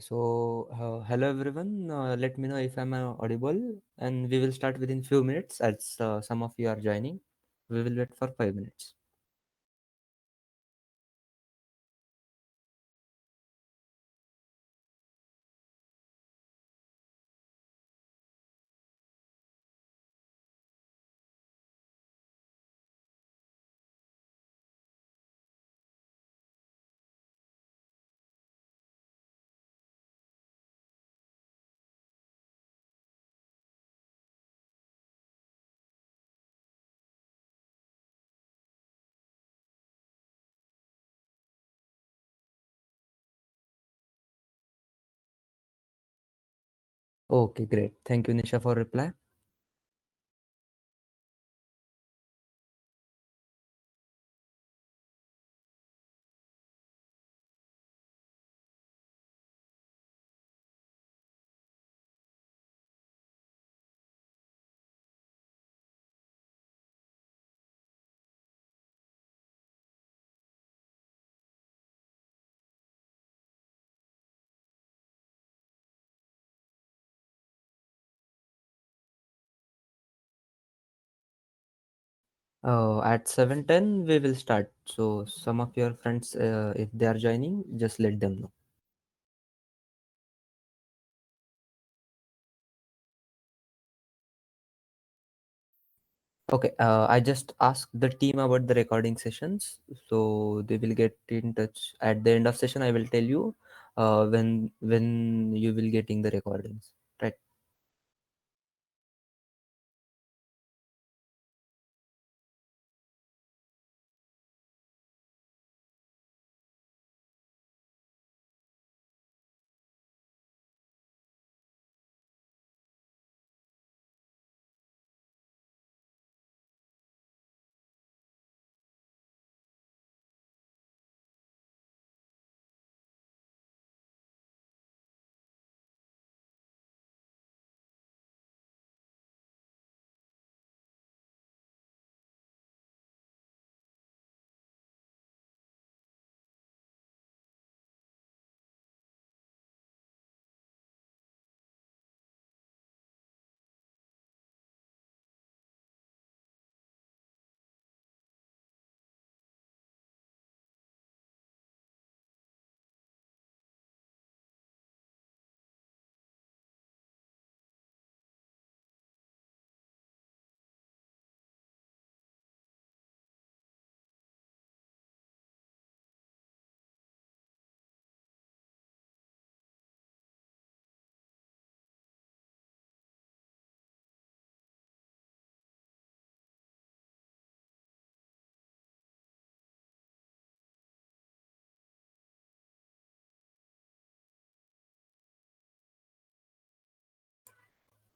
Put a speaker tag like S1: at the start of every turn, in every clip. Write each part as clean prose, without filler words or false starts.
S1: Hello everyone. Let me know if I'm audible, and we will start within few minutes as some of you are joining. We will wait for 5 minutes. Okay, great. Thank you, Nisha, for reply. At 7:10 we will start. So some of your friends, if they are joining, just let them know. Okay. I just asked the team about the recording sessions, so they will get in touch at the end of session. I will tell you when you will getting the recordings. Right.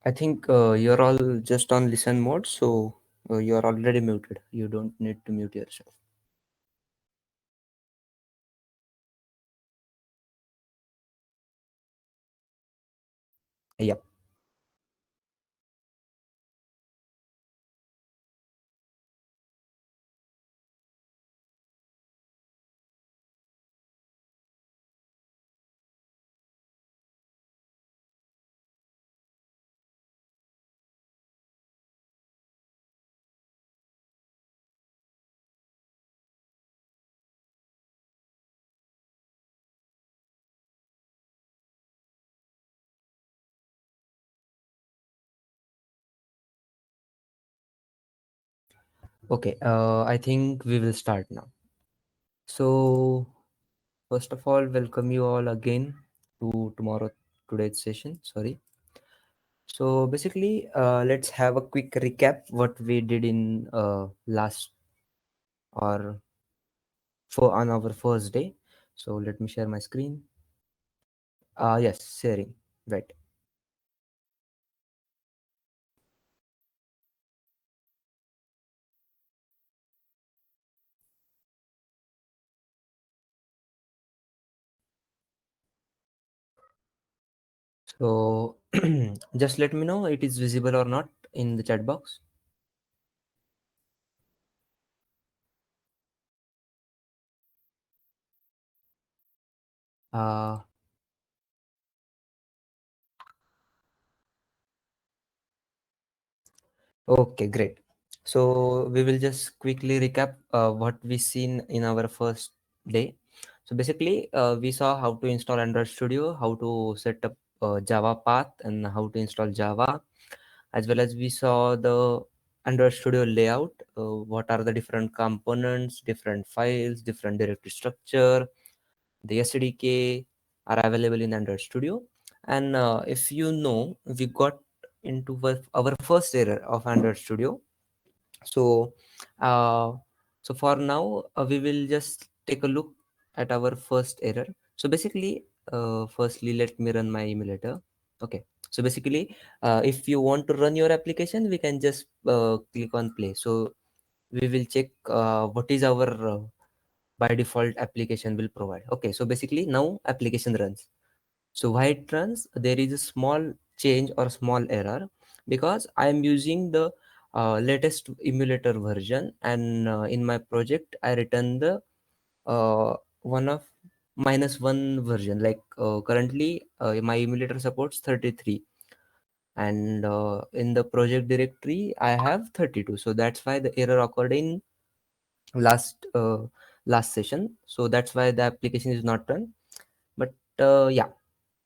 S1: I think you're all just on listen mode, so you're already muted. You don't need to mute yourself. Yep. Okay. I think we will start now. So first of all, welcome you all again to today's session. Sorry. So basically, let's have a quick recap what we did in last or for on our first day. So let me share my screen. Yes, sharing. Right. So just let me know it is visible or not in the chat box. Uh, Okay, great. So we will just quickly recap what we seen in our first day. So basically, we saw how to install Android Studio, how to set up Java path, and how to install Java, as well as we saw the Android Studio layout. What are the different components, different files, different directory structure, the SDK are available in Android Studio. And if you know, we got into our first error of Android Studio. So, uh, so for now, we will just take a look at our first error. So basically, firstly, let me run my emulator. Okay. So basically, if you want to run your application, we can just click on play. So we will check what is our by default application will provide. Okay, so basically now application runs. So why it runs, there is a small change or small error because I am using the latest emulator version, and in my project I written the one of -1 version. Like currently my emulator supports 33, and in the project directory I have 32. So that's why the error occurred in last last session. So that's why the application is not run. But yeah,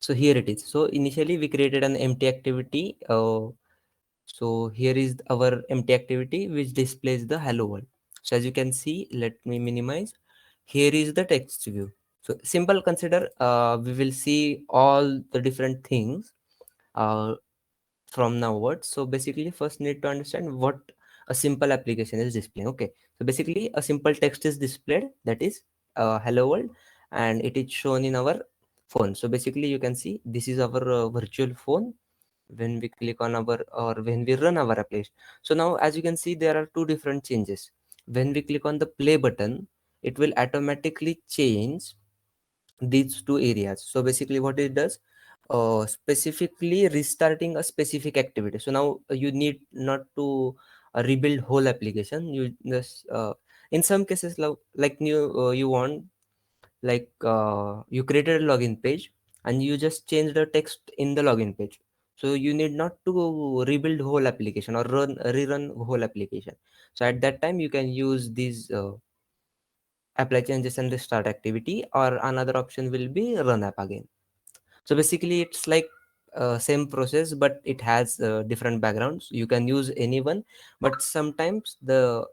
S1: so here it is. So initially we created an empty activity. So here is our empty activity which displays the hello world. So as you can see, let me minimize. Here is the text view. So simple, consider we will see all the different things uh, from now onwards. So basically first need to understand what a simple application is displaying. Okay, so basically a simple text is displayed, that is hello world, and it is shown in our phone. So basically you can see this is our virtual phone when we click on our or when we run our application. So now as you can see, there are two different changes. When we click on the play button, it will automatically change these two areas. So basically what it does, specifically restarting a specific activity. So now you need not to rebuild whole application. You just in some cases like you want, like you created a login page and you just change the text in the login page. So you need not to rebuild whole application or rerun whole application. So at that time you can use these apply changes and restart activity, or another option will be run app again. So basically it's like same process, but it has different backgrounds. You can use anyone, but sometimes the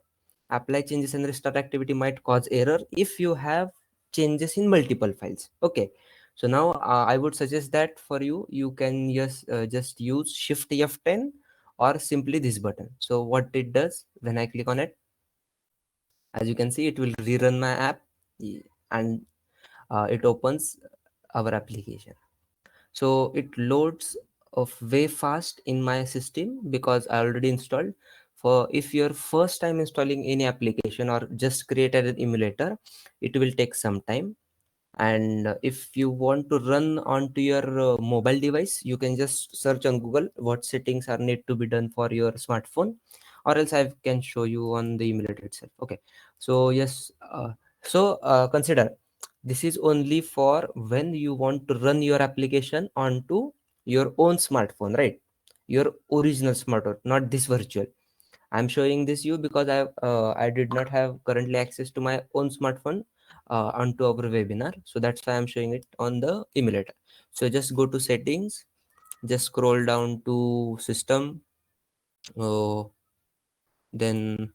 S1: apply changes and restart activity might cause error if you have changes in multiple files. Okay, so now I would suggest that for you, you can just use shift F10 or simply this button. So what it does, when I click on it, as you can see, it will rerun my app, and it opens our application. So it loads of way fast in my system because I already installed. For if you're first time installing any application or just created an emulator, it will take some time. And if you want to run onto your mobile device, you can just search on Google what settings are need to be done for your smartphone, or else I can show you on the emulator itself. Okay, so yes, consider this is only for when you want to run your application onto your own smartphone, right? Your original smartphone, not this virtual. I'm showing this you because I did not have currently access to my own smartphone onto our webinar. So that's why I'm showing it on the emulator. So just go to settings, just scroll down to system. Oh, then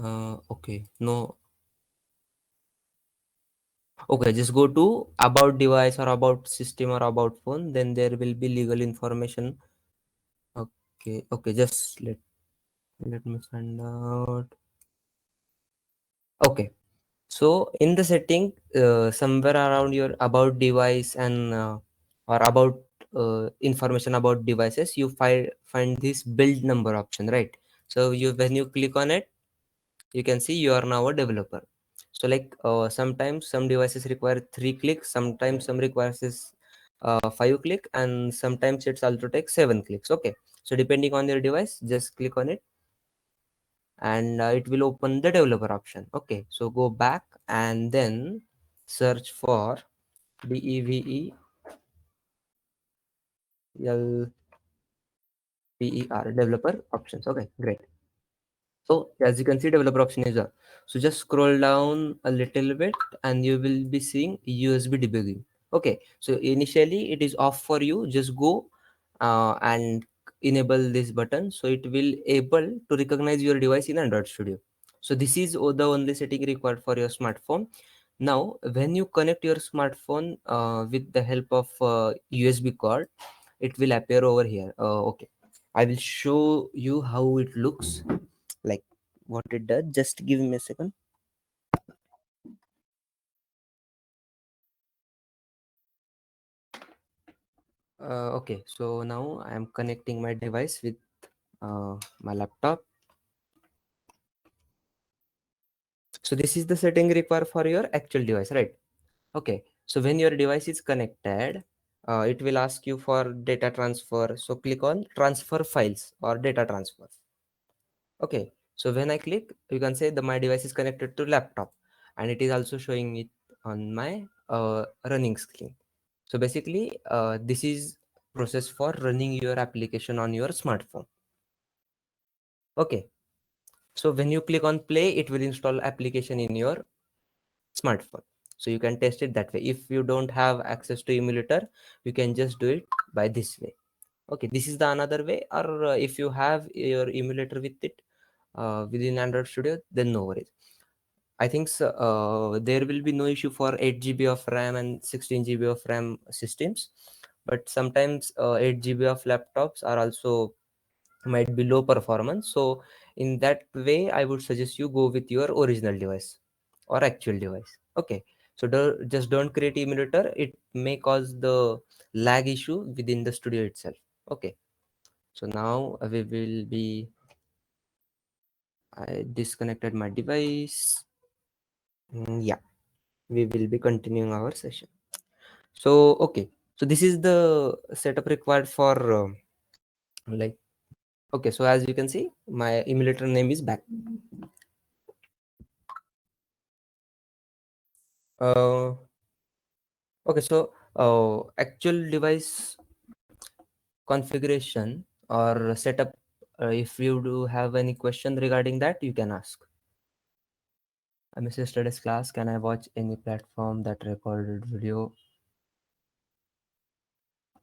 S1: okay, no, okay, just go to about device or about system or about phone. Then there will be legal information. Okay, okay, just let me find out. Okay. So in the setting, somewhere around your about device and or about information about devices, you find this build number option, right? So you when you click on it, you can see you are now a developer. So like sometimes some devices require 3 clicks, sometimes some requires 5 click, and sometimes it's also takes 7 clicks. Okay, so depending on your device, just click on it and it will open the developer option. Okay, so go back and then search for devel. PER, developer options. Okay, great. So as you can see, developer option is on. So just scroll down a little bit and you will be seeing USB debugging. Okay, so initially it is off for you. Just go and enable this button, so it will able to recognize your device in Android Studio. So this is the only setting required for your smartphone. Now when you connect your smartphone with the help of USB cord, it will appear over here. Okay, I will show you how it looks like, what it does. Just give me a second. Okay, so now I am connecting my device with my laptop. So this is the setting required for your actual device, right? Okay, so when your device is connected, it will ask you for data transfer. So click on transfer files or data transfer. Okay, so when I click, you can say the my device is connected to laptop, and it is also showing it on my running screen. So basically, this is process for running your application on your smartphone. Okay, so when you click on play, it will install application in your smartphone. So you can test it that way. If you don't have access to emulator, you can just do it by this way. Okay, this is the another way. Or if you have your emulator with it within Android Studio, then no worries. I think so, there will be no issue for 8 GB of RAM and 16 GB of RAM systems, but sometimes 8 GB of laptops are also might be low performance. So in that way, I would suggest you go with your original device or actual device. Okay, so just don't create emulator. It may cause the lag issue within the studio itself. Okay, so now we will be. I disconnected my device. Yeah, we will be continuing our session. So okay, so this is the setup required for like, okay, so as you can see, my emulator name is back. uh okay, so actual device configuration or setup, if you do have any question regarding that, you can ask. I missed yesterday's class. Can I watch any platform that recorded video?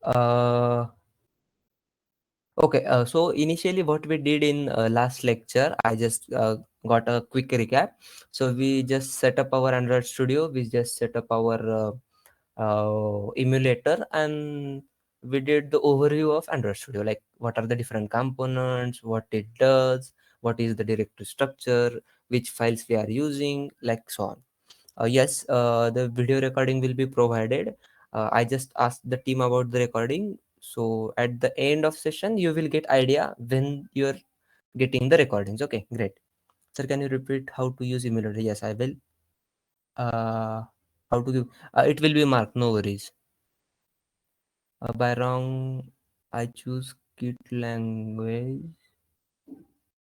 S1: uh Okay, so initially what we did in last lecture, I just got a quick recap. So we just set up our Android Studio, we just set up our emulator, and we did the overview of Android Studio, like what are the different components, what it does, what is the directory structure, which files we are using, like so on. Yes, the video recording will be provided. I just asked the team about the recording. So at the end of session, you will get idea when you're getting the recordings. Okay, great. Sir, can you repeat how to use emulator? Yes, I will. How to give? It will be marked. No worries. By wrong, I choose Kit language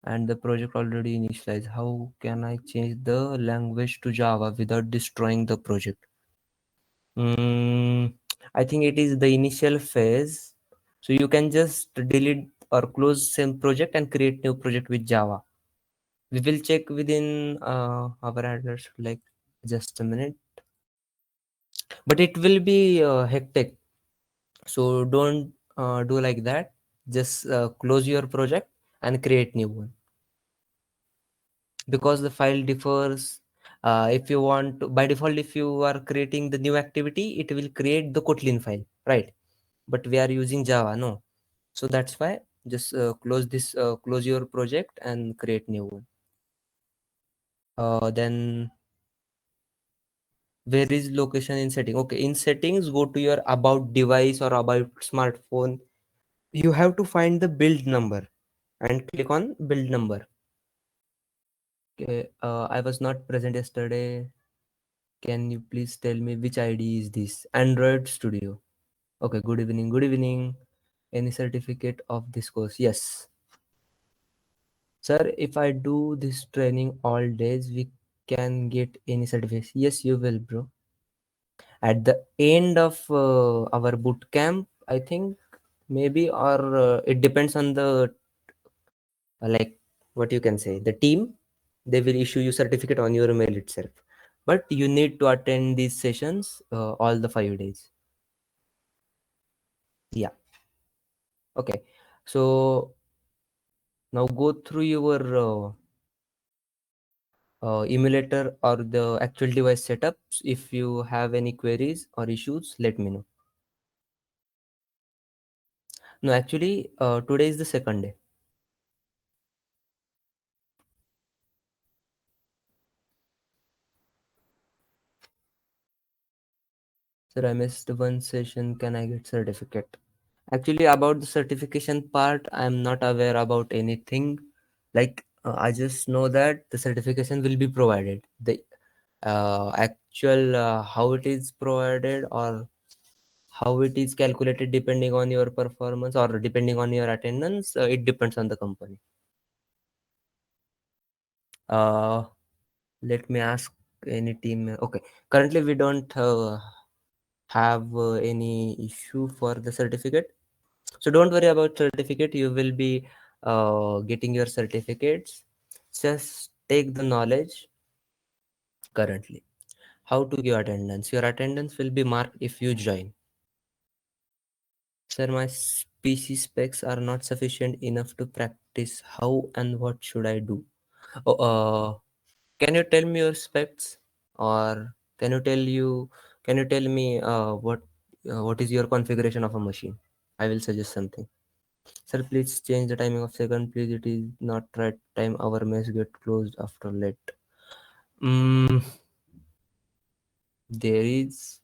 S1: and the project already initialized. How can I change the language to Java without destroying the project? I think it is the initial phase. So you can just delete or close same project and create new project with Java. We will check within our address, like, just a minute. But it will be hectic. So don't do like that. Just close your project and create new one, because the file differs. If you want to, by default, if you are creating the new activity, it will create the Kotlin file, right? But we are using Java, no. So that's why just close your project and create new one. Then where is location in setting? Okay, in settings, go to your about device or about smartphone. You have to find the build number and click on build number. Okay, I was not present yesterday. Can you please tell me which ID is this? Android Studio. Okay, good evening. Good evening. Any certificate of this course? Yes. Sir, if I do this training all days, we can get any certificate? Yes, you will, bro. At the end of our boot camp, I think maybe, or it depends on the like what you can say, the team. They will issue you certificate on your mail itself, but you need to attend these sessions all the 5 days. Yeah. Okay. So now go through your emulator or the actual device setups. If you have any queries or issues, let me know. No, actually, today is the second day. Sir, I missed one session. Can I get certificate? Actually, about the certification part, I'm not aware about anything. Like, I just know that the certification will be provided. The actual how it is provided or how it is calculated depending on your performance or depending on your attendance, it depends on the company. Uh, Let me ask any team. Okay, currently we don't have any issue for the certificate. So don't worry about certificate. You will be getting your certificates. Just take the knowledge currently. How to give attendance? Your attendance will be marked if you join. Sir, my PC specs are not sufficient enough to practice. How and what should I do? Oh, can you tell me your specs, or can you tell me what is your configuration of a machine? I will suggest something. Sir, please change the timing of second, please. It is not right time. Our mess get closed after late. Mm, there is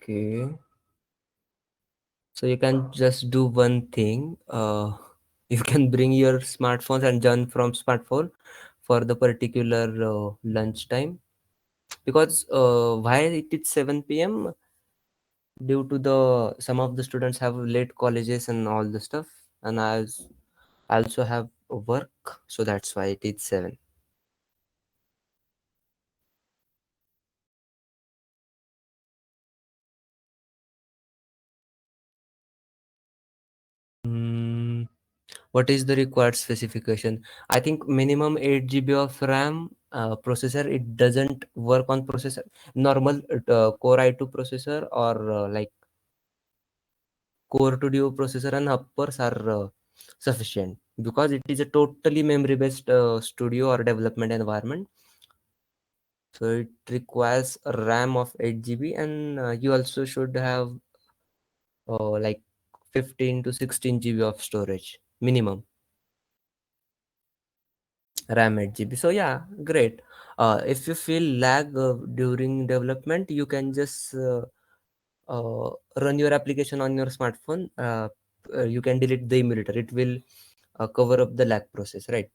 S1: okay. So you can just do one thing. You can bring your smartphones and join from smartphone for the particular lunch time, because why it is 7 p.m. due to the some of the students have late colleges and all the stuff, and I also have work, so that's why it is 7. Mm, what is the required specification? I think minimum 8 GB of RAM. Processor, it doesn't work on processor normal core i2 processor, or like core to duo processor and uppers are sufficient, because it is a totally memory based studio or development environment. So it requires a RAM of 8 GB, and you also should have like 15 to 16 GB of storage minimum. RAM 8 GB. So yeah, great. If you feel lag during development, you can just run your application on your smartphone. You can delete the emulator. It will cover up the lag process, right?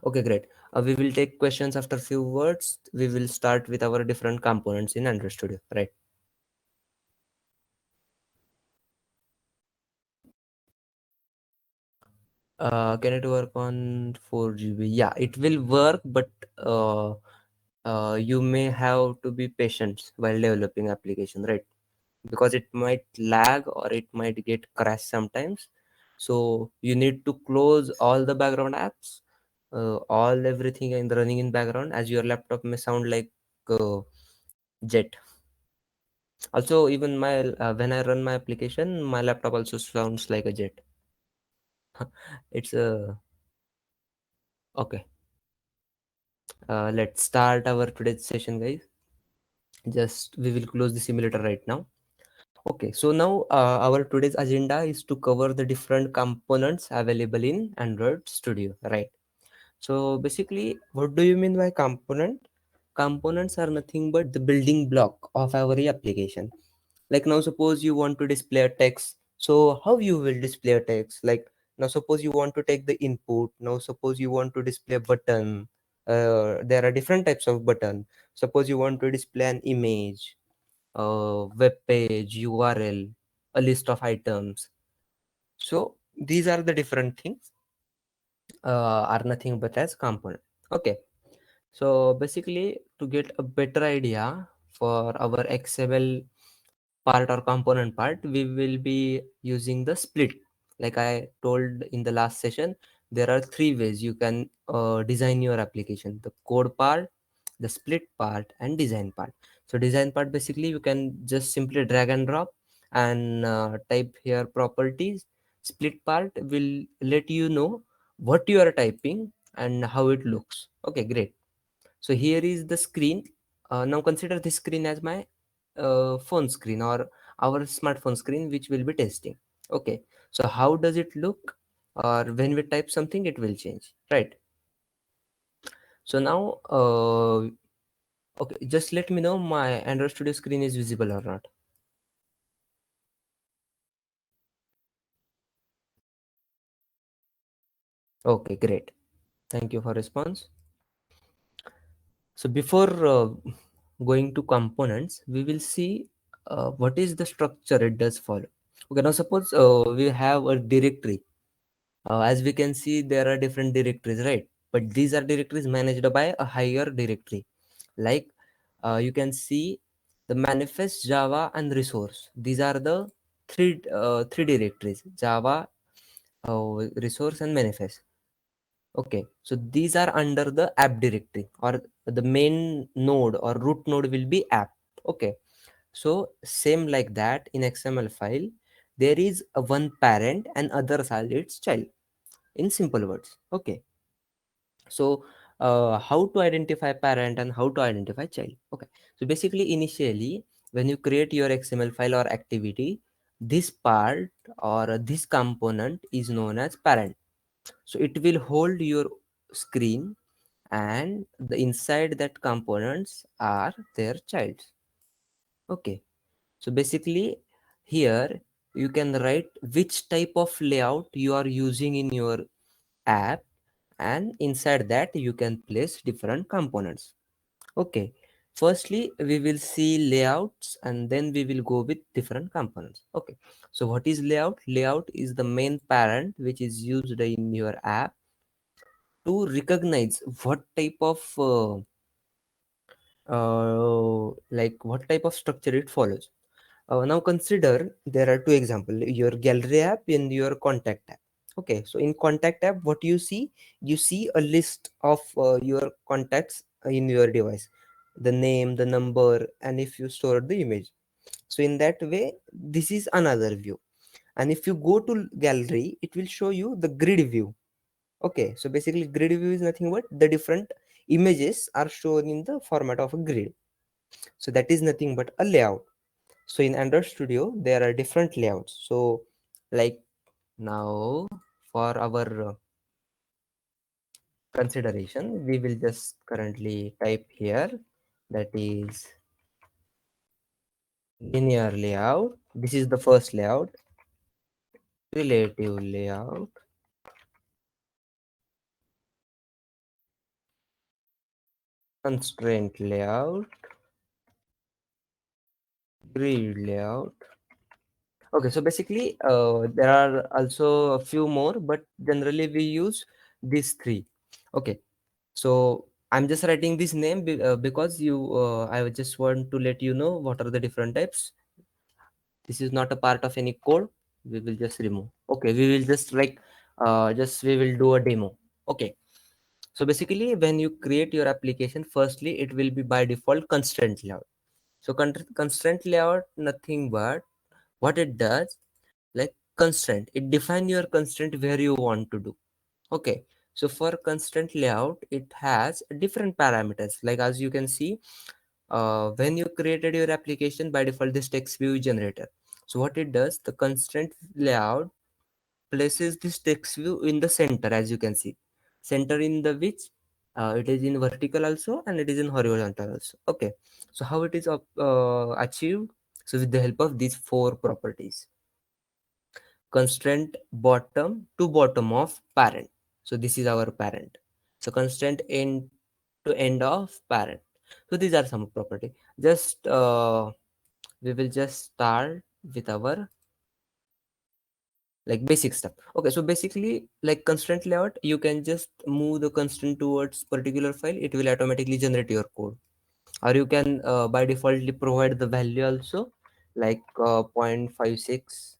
S1: Okay, great. We will take questions after few words. We will start with our different components in Android Studio, right? Can it work on 4 GB? Yeah, it will work, but you may have to be patient while developing application, right? Because it might lag or it might get crash sometimes. So you need to close all the background apps, all everything in the running in background, as your laptop may sound like jet. Also, even my when I run my application, my laptop also sounds like a jet. It's a okay. Let's start our today's session, guys. Just we will close the simulator right now. Okay, so now our today's agenda is to cover the different components available in Android Studio, right? So basically, what do you mean by component? Components are nothing but the building block of our application. Like now, suppose you want to display a text. So how you will display a text? Like now, suppose you want to take the input. Now, suppose you want to display a button. There are different types of button. Suppose you want to display an image, web page, URL, a list of items. So these are the different things, are nothing but as component. Okay. So basically, to get a better idea for our XML part or component part, we will be using the split. Like I told in the last session, there are three ways you can design your application: the code part, the split part, and design part. So design part, basically you can just simply drag and drop and type here properties. Split part will let you know what you are typing and how it looks. Okay, great. So here is the screen. Now consider this screen as my phone screen or our smartphone screen, which will be testing. Okay. So how does it look? Or when we type something, it will change, right? So now, okay, just let me know my Android Studio screen is visible or not. Okay, great. Thank you for response. So before going to components, we will see what is the structure it does follow. Okay, now suppose we have a directory. As we can see, there are different directories, right? But these are directories managed by a higher directory. Like you can see the manifest, Java, and resource. These are the three directories: Java, resource, and manifest. Okay, so these are under the app directory, or the main node or root node will be app. Okay, so same like that in XML file, there is a one parent and others are its child, in simple words. Okay, so how to identify parent and how to identify child? Okay, so basically initially when you create your XML file or activity, this part or this component is known as parent. So it will hold your screen, and the inside that components are their childs. Okay, so basically here you can write which type of layout you are using in your app, and inside that you can place different components. Okay, firstly we will see layouts and then we will go with different components. Okay, so what is layout? Layout is the main parent which is used in your app to recognize what type of like what type of structure it follows. Now consider there are two examples: your gallery app and your contact app. Okay, so in contact app, what you see a list of your contacts in your device, the name, the number, and if you store the image. So in that way, this is another view. And if you go to gallery, it will show you the grid view. Okay, so basically grid view is nothing but the different images are shown in the format of a grid. So that is nothing but a layout. So in Android Studio, there are different layouts. So like now for our consideration, we will just currently type here, that is linear layout. This is the first layout, relative layout, constraint layout, grid layout. Okay, so basically there are also a few more, but generally we use these three. Okay, so I'm just writing this name because I just want to let you know what are the different types. This is not a part of any code. We will just remove. Okay, we will just like just we will do a demo. Okay, so basically when you create your application, firstly it will be by default constraint layout. So constraint layout, nothing but what it does, like constraint, it define your constraint where you want to do. Okay, so for constraint layout, it has different parameters. Like as you can see, when you created your application, by default this text view is generator. So what it does, the constraint layout places this text view in the center. As you can see, center in the which it is in vertical also and it is in horizontal also. Okay, so how it is achieved? So with the help of these four properties: constraint bottom to bottom of parent. So this is our parent. So constraint end to end of parent. So these are some property. Just we will just start with our like basic stuff. Okay, so basically like constraint layout, you can just move the constraint towards particular file, it will automatically generate your code. Or you can by defaultly provide the value also, like 0.56.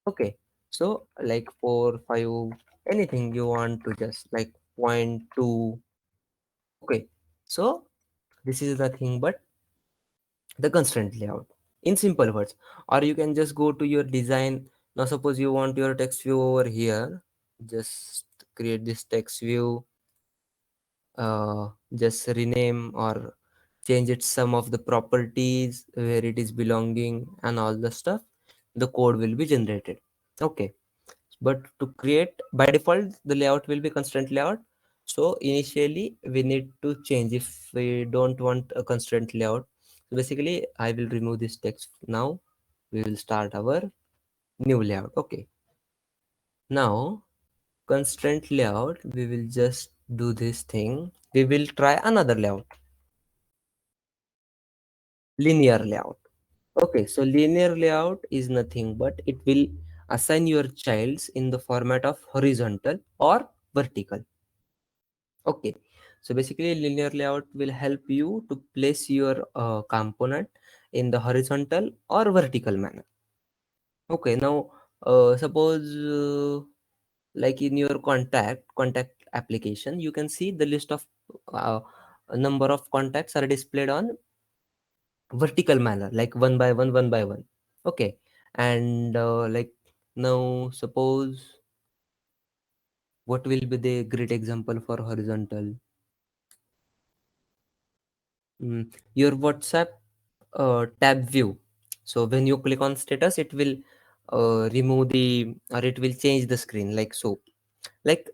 S1: Okay, so like 4 5, anything you want to, just like point 2. Okay, so this is the thing, but the constraint layout in simple words. Or you can just go to your design. Now suppose you want your text view over here, just create this text view, just rename or change it some of the properties where it is belonging and all the stuff, the code will be generated. Okay, but to create, by default the layout will be constraint layout. So initially we need to change if we don't want a constraint layout. So basically I will remove this text now. We will start our new layout. Okay, now constraint layout, we will just do this thing. We will try another layout, linear layout. Okay, so linear layout is nothing but it will assign your childs in the format of horizontal or vertical. Okay, so basically linear layout will help you to place your component in the horizontal or vertical manner. Okay, now suppose like in your contact application, you can see the list of uh, a number of contacts are displayed on vertical manner, like one by one, one by one. Okay, and like now suppose what will be the great example for horizontal. Your WhatsApp tab view. So when you click on status, it will remove the, or it will change the screen like so. Like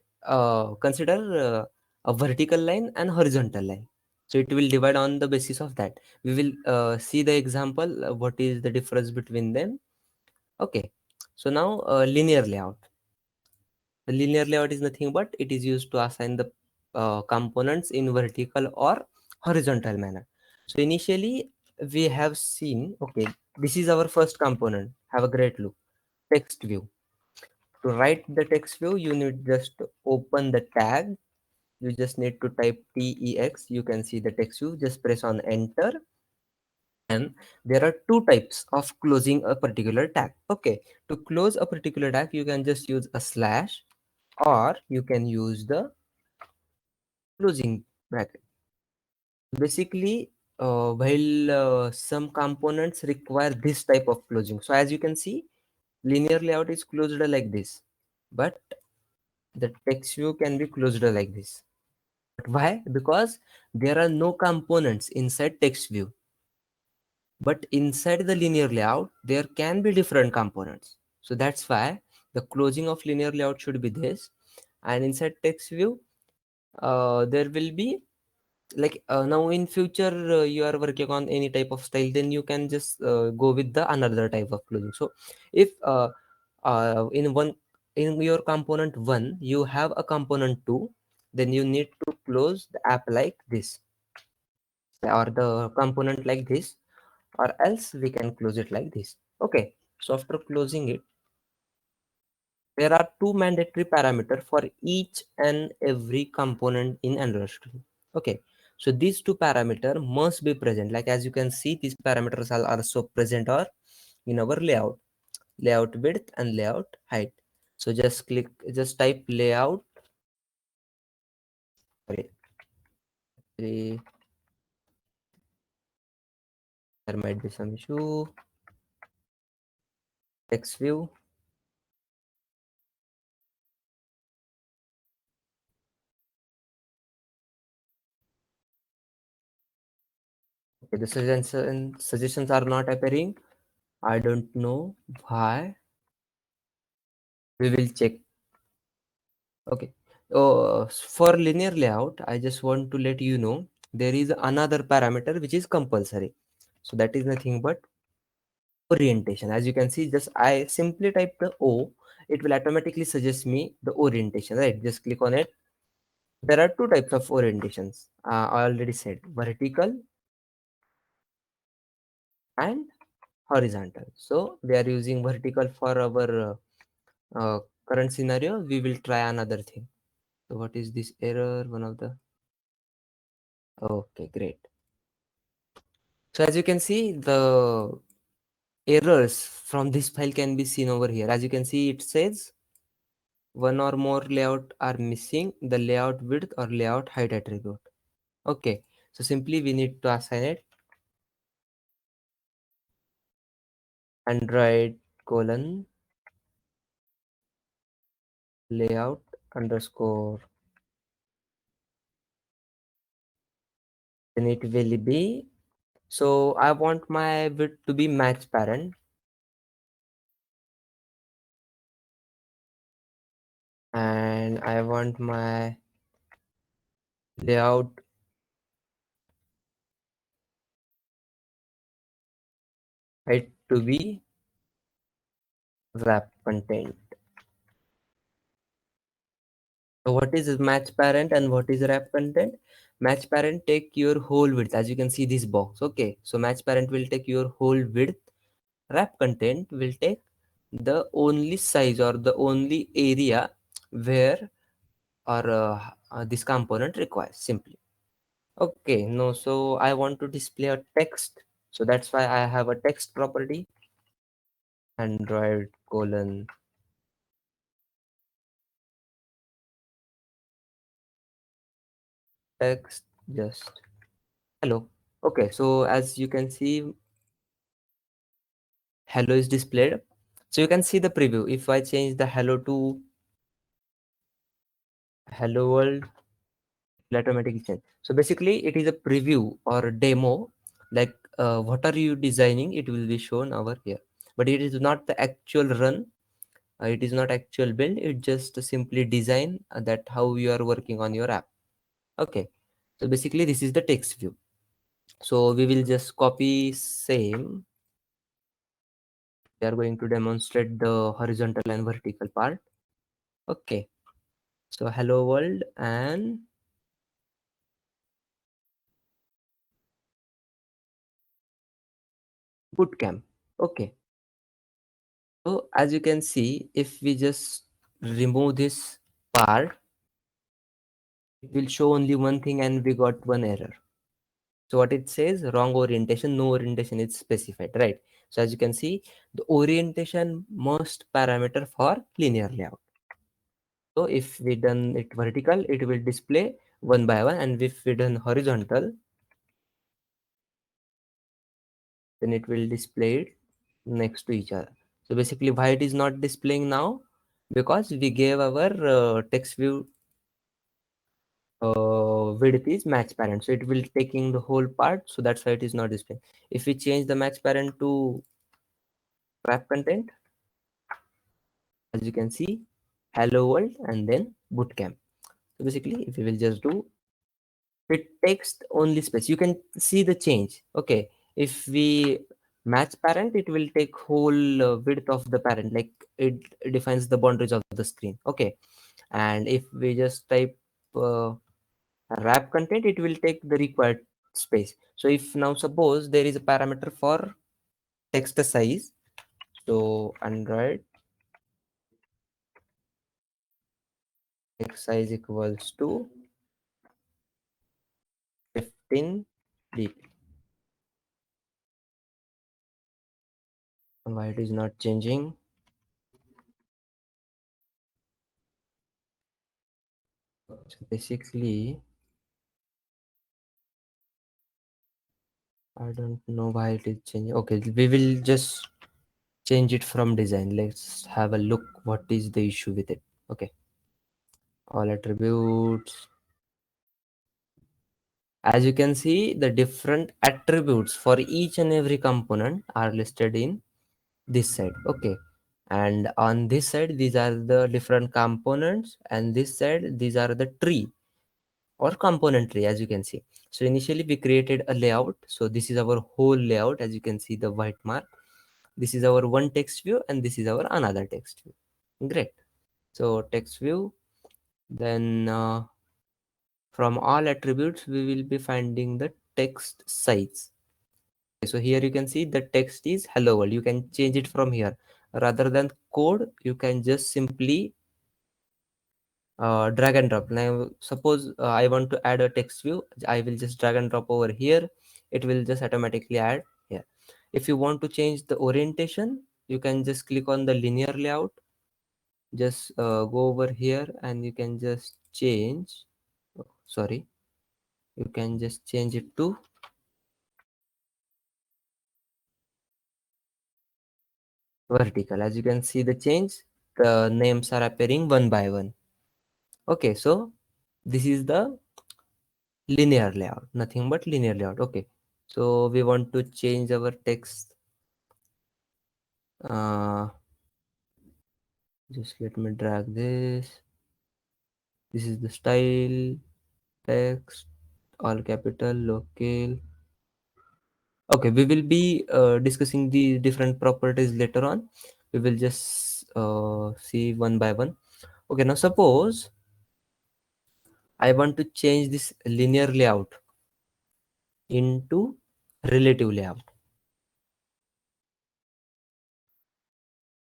S1: consider a vertical line and horizontal line. So it will divide on the basis of that. We will see the example, what is the difference between them. Okay. So now linear layout. The linear layout is nothing but it is used to assign the components in vertical or horizontal manner. So initially we have seen, okay, this is our first component. Have a great look. Text view. To write the text view, you need just to open the tag. You just need to type tex. You can see the text view. Just press on enter. And there are two types of closing a particular tag. Okay, to close a particular tag, you can just use a slash, or you can use the closing bracket. Basically, while some components require this type of closing. So as you can see, linear layout is closed like this, but the text view can be closed like this. But why? Because there are no components inside text view. But inside the linear layout, there can be different components. So that's why the closing of linear layout should be this. And inside text view, there will be like now in future you are working on any type of style, then you can just go with the another type of closing. So if in one, in your component 1 you have a component 2, then you need to close the app like this, or the component like this, or else we can close it like this. Okay, so after closing it, there are two mandatory parameters for each and every component in Android Studio. Okay, so these two parameters must be present. Like as you can see, these parameters are also present or in our layout, layout width and layout height. So just click, just type layout. Sorry, there might be some issue. Text view. Okay, the suggestions are not appearing. I don't know why. We will check. Okay. For linear layout, I just want to let you know there is another parameter which is compulsory. So that is nothing but orientation. As you can see, just I simply type the O, it will automatically suggest me the orientation, right? Just click on it. There are two types of orientations. I already said vertical and horizontal. So we are using vertical for our current scenario, we will try another thing. So what is this error? One of the, okay, great. So as you can see, the errors from this file can be seen over here. As you can see, it says one or more layout are missing the layout width or layout height attribute. Okay, so simply we need to assign it Android colon layout underscore, then it will be, so I want my width to be match parent, and I want my layout height to be wrap content. So what is match parent and what is wrap content? Match parent take your whole width, as you can see this box. Okay, so match parent will take your whole width. Wrap content will take the only size or the only area where or this component requires simply. Okay, no, so I want to display a text. So that's why I have a text property, Android colon text just hello. Okay, so as you can see, hello is displayed. So you can see the preview. If I change the hello to hello world, it will automatically change. So basically it is a preview or a demo, like what are you designing, it will be shown over here. But it is not the actual run, it is not actual build, it just simply design that how you are working on your app. Okay, so basically this is the text view. So we will just copy same. We are going to demonstrate the horizontal and vertical part. Okay, so hello world and bootcamp. Okay, so as you can see, if we just remove this part, it will show only one thing and we got one error. So what it says, wrong orientation, no orientation is specified, right? So as you can see, the orientation must parameter for linear layout. So if we done it vertical, it will display one by one, and if we done horizontal, then it will display it next to each other. So basically why it is not displaying now, because we gave our text view width is match parent, so it will taking the whole part, so that's why it is not displaying. If we change the match parent to wrap content, as you can see, hello world and then bootcamp. So basically if we will just do it, text only space, you can see the change. Okay, if we match parent, it will take whole width of the parent, like it defines the boundaries of the screen. Okay, and if we just type wrap content, it will take the required space. So if now suppose there is a parameter for text size, so Android text size equals to 15 dp. Why it is not changing? So basically I don't know why it is changing. Okay, we will just change it from design. Let's have a look what is the issue with it. Okay, all attributes. As you can see, the different attributes for each and every component are listed in this side. Okay, and on this side these are the different components, and this side these are the tree or component tree, as you can see. So initially we created a layout, so this is our whole layout. As you can see the white mark, this is our one text view and this is our another text view. Great. So text view, then from all attributes we will be finding the text size. So here you can see the text is hello world, you can change it from here. rather than code, you can just simply drag and drop. Now suppose I want to add a text view, I will just drag and drop over here, it will just automatically add here. If you want to change the orientation, you can just click on the linear layout, just go over here and you can just change, sorry, you can just change it to vertical. As you can see the change, the names are appearing one by one. Okay, so this is the linear layout, nothing but linear layout. Okay, so we want to change our text, uh, just let me drag this is the style, text, all capital, local. Okay, we will be discussing the different properties later on. We will just see one by one. Okay, now suppose I want to change this linear layout into relative layout.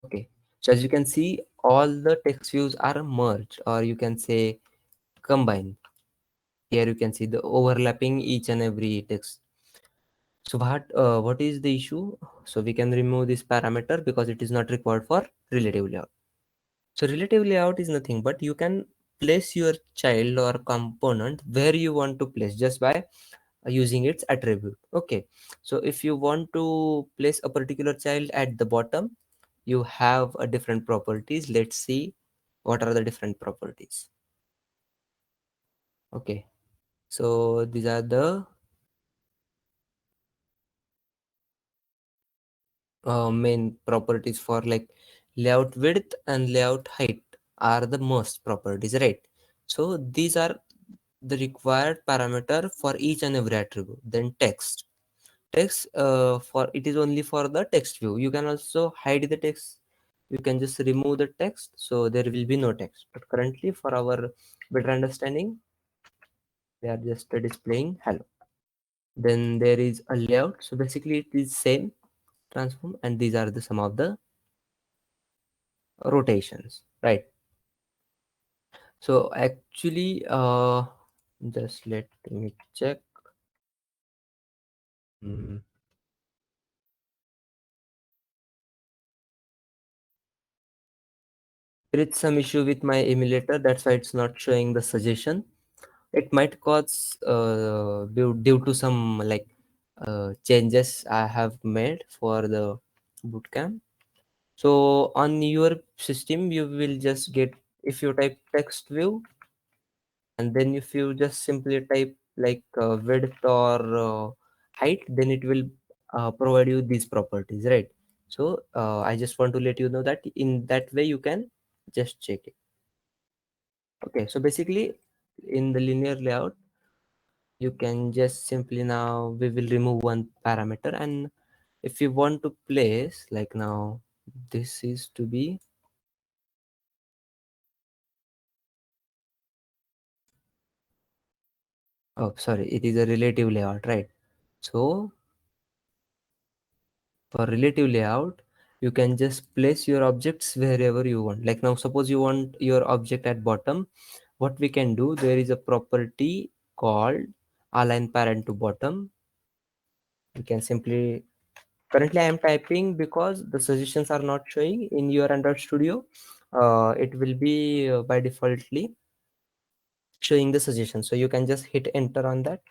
S1: Okay, so as you can see, all the text views are merged, or you can say combined. Here you can see the overlapping each and every text. So what is the issue? So we can remove this parameter because it is not required for relative layout. So relative layout is nothing but you can place your child or component where you want to place just by using its attribute. Okay, so if you want to place a particular child at the bottom, you have a different properties. Let's see what are the different properties. Okay, so these are the main properties for like layout width and layout height are the most properties, right? So these are the required parameter for each and every attribute. Then text for it is only for the text view. You can also hide the text, you can just remove the text, so there will be no text. But currently for our better understanding, we are just displaying hello. Then there is a layout, so basically it is same transform, and these are the some of the rotations, right? So actually just let me check. Hmm. There is some issue with my emulator, that's why it's not showing the suggestion. It might cause due to some like changes I have made for the bootcamp. So on your system you will just get, if you type text view and then if you just simply type like width or height, then it will provide you these properties, right? So I just want to let you know that in that way you can just check it. Okay, so basically in the linear layout you can just simply, now we will remove one parameter, and if you want to place like now this is to be, oh sorry, it is a relative layout, right? So for relative layout you can just place your objects wherever you want. Like now suppose you want your object at bottom, what we can do, there is a property called align parent to bottom. You can simply, currently I am typing because the suggestions are not showing in your Android Studio. It will be by defaultly showing the suggestion, so you can just hit enter on that.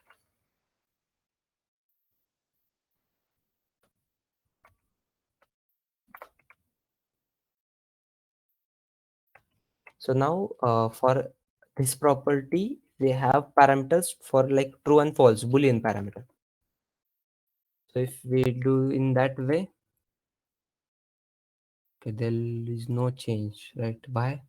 S1: So now for this property we have parameters for like true and false boolean parameter. So if we do in that way, okay, there is no change, right? Why?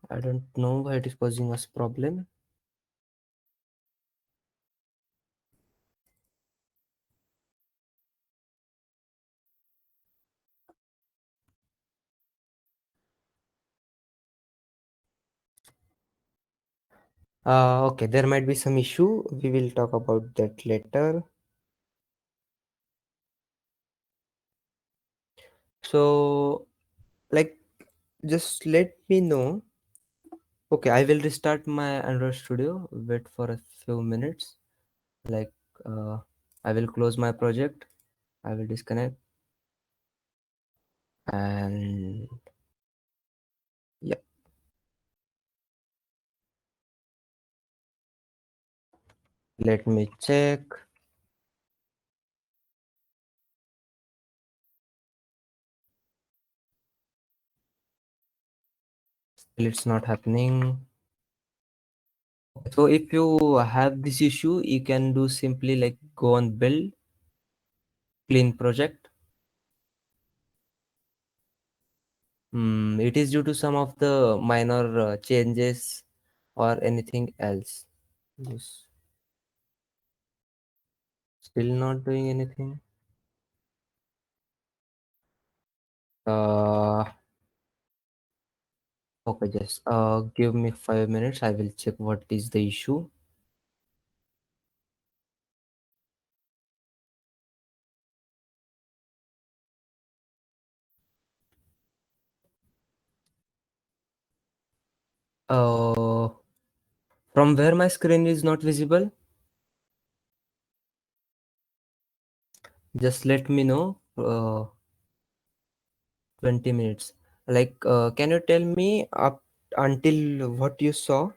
S1: I don't know why it is causing us problem. Okay, there might be some issue. We will talk about that later. So, like, just let me know. Okay, I will restart my Android Studio. Wait for a few minutes. Like, uh, I will close my project. I will disconnect and yeah, let me check. Still, it's not happening. So if you have this issue, you can do simply like go on build, clean project. It is due to some of the minor changes or anything else. Yes. Still not doing anything. Uh, okay, just give me 5 minutes. I will check what is the issue. Uh, from where my screen is not visible, just let me know. 20 minutes. Like, can you tell me up until what you saw?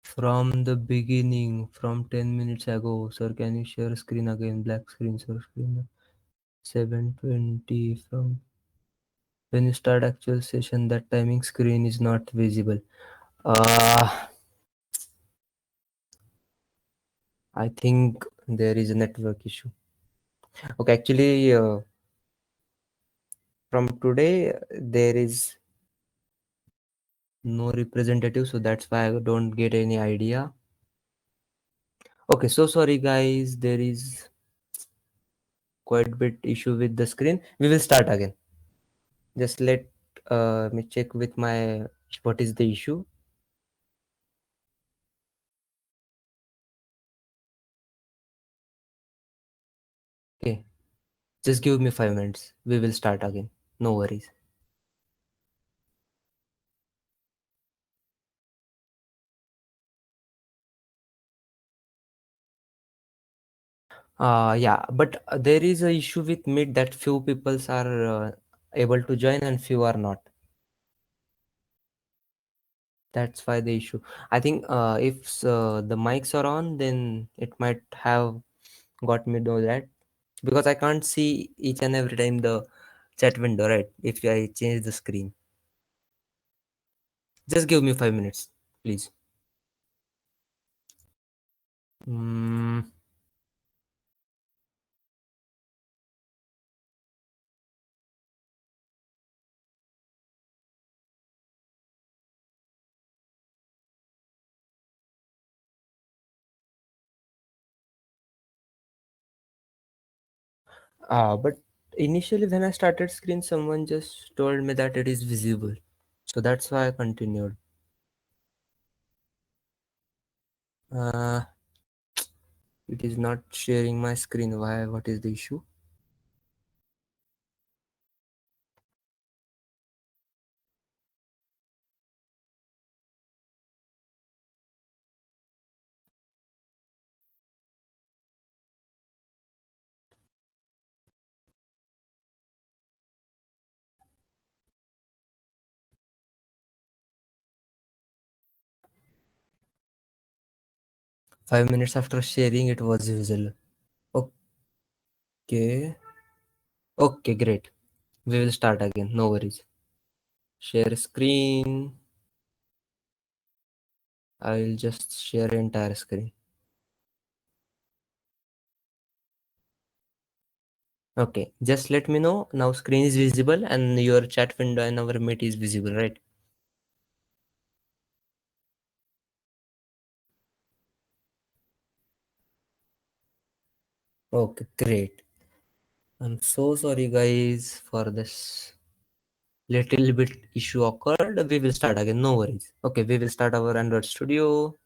S1: From the beginning, from 10 minutes ago. Sir, can you share screen again? Black screen, sir, screen. 7:20 from when you start actual session, that timing screen is not visible. Uh, I think there is a network issue. Okay, actually, from today, there is no representative, so that's why I don't get any idea. Okay, so sorry guys, there is quite bit issue with the screen. We will start again. Just let me check with my what is the issue. Okay, just give me 5 minutes. We will start again. No worries. Yeah, but there is a issue with Meet that few peoples are able to join and few are not. That's why the issue. I think if the mics are on, then it might have got me know that, because I can't see each and every time the chat window, right? If I change the screen, just give me 5 minutes, please. Mm, but initially when I started screen, someone just told me that it is visible, so that's why I continued. Uh, it is not sharing my screen. Why? What is the issue? 5 minutes after sharing, it was visible. Okay. Okay, great. We will start again. No worries. Share screen. I will just share entire screen. Okay, just let me know now. Screen is visible and your chat window and our meet is visible, right? Okay, great. I'm so sorry, guys, for this little bit issue occurred. We will start again. No worries. Okay, we will start our Android Studio.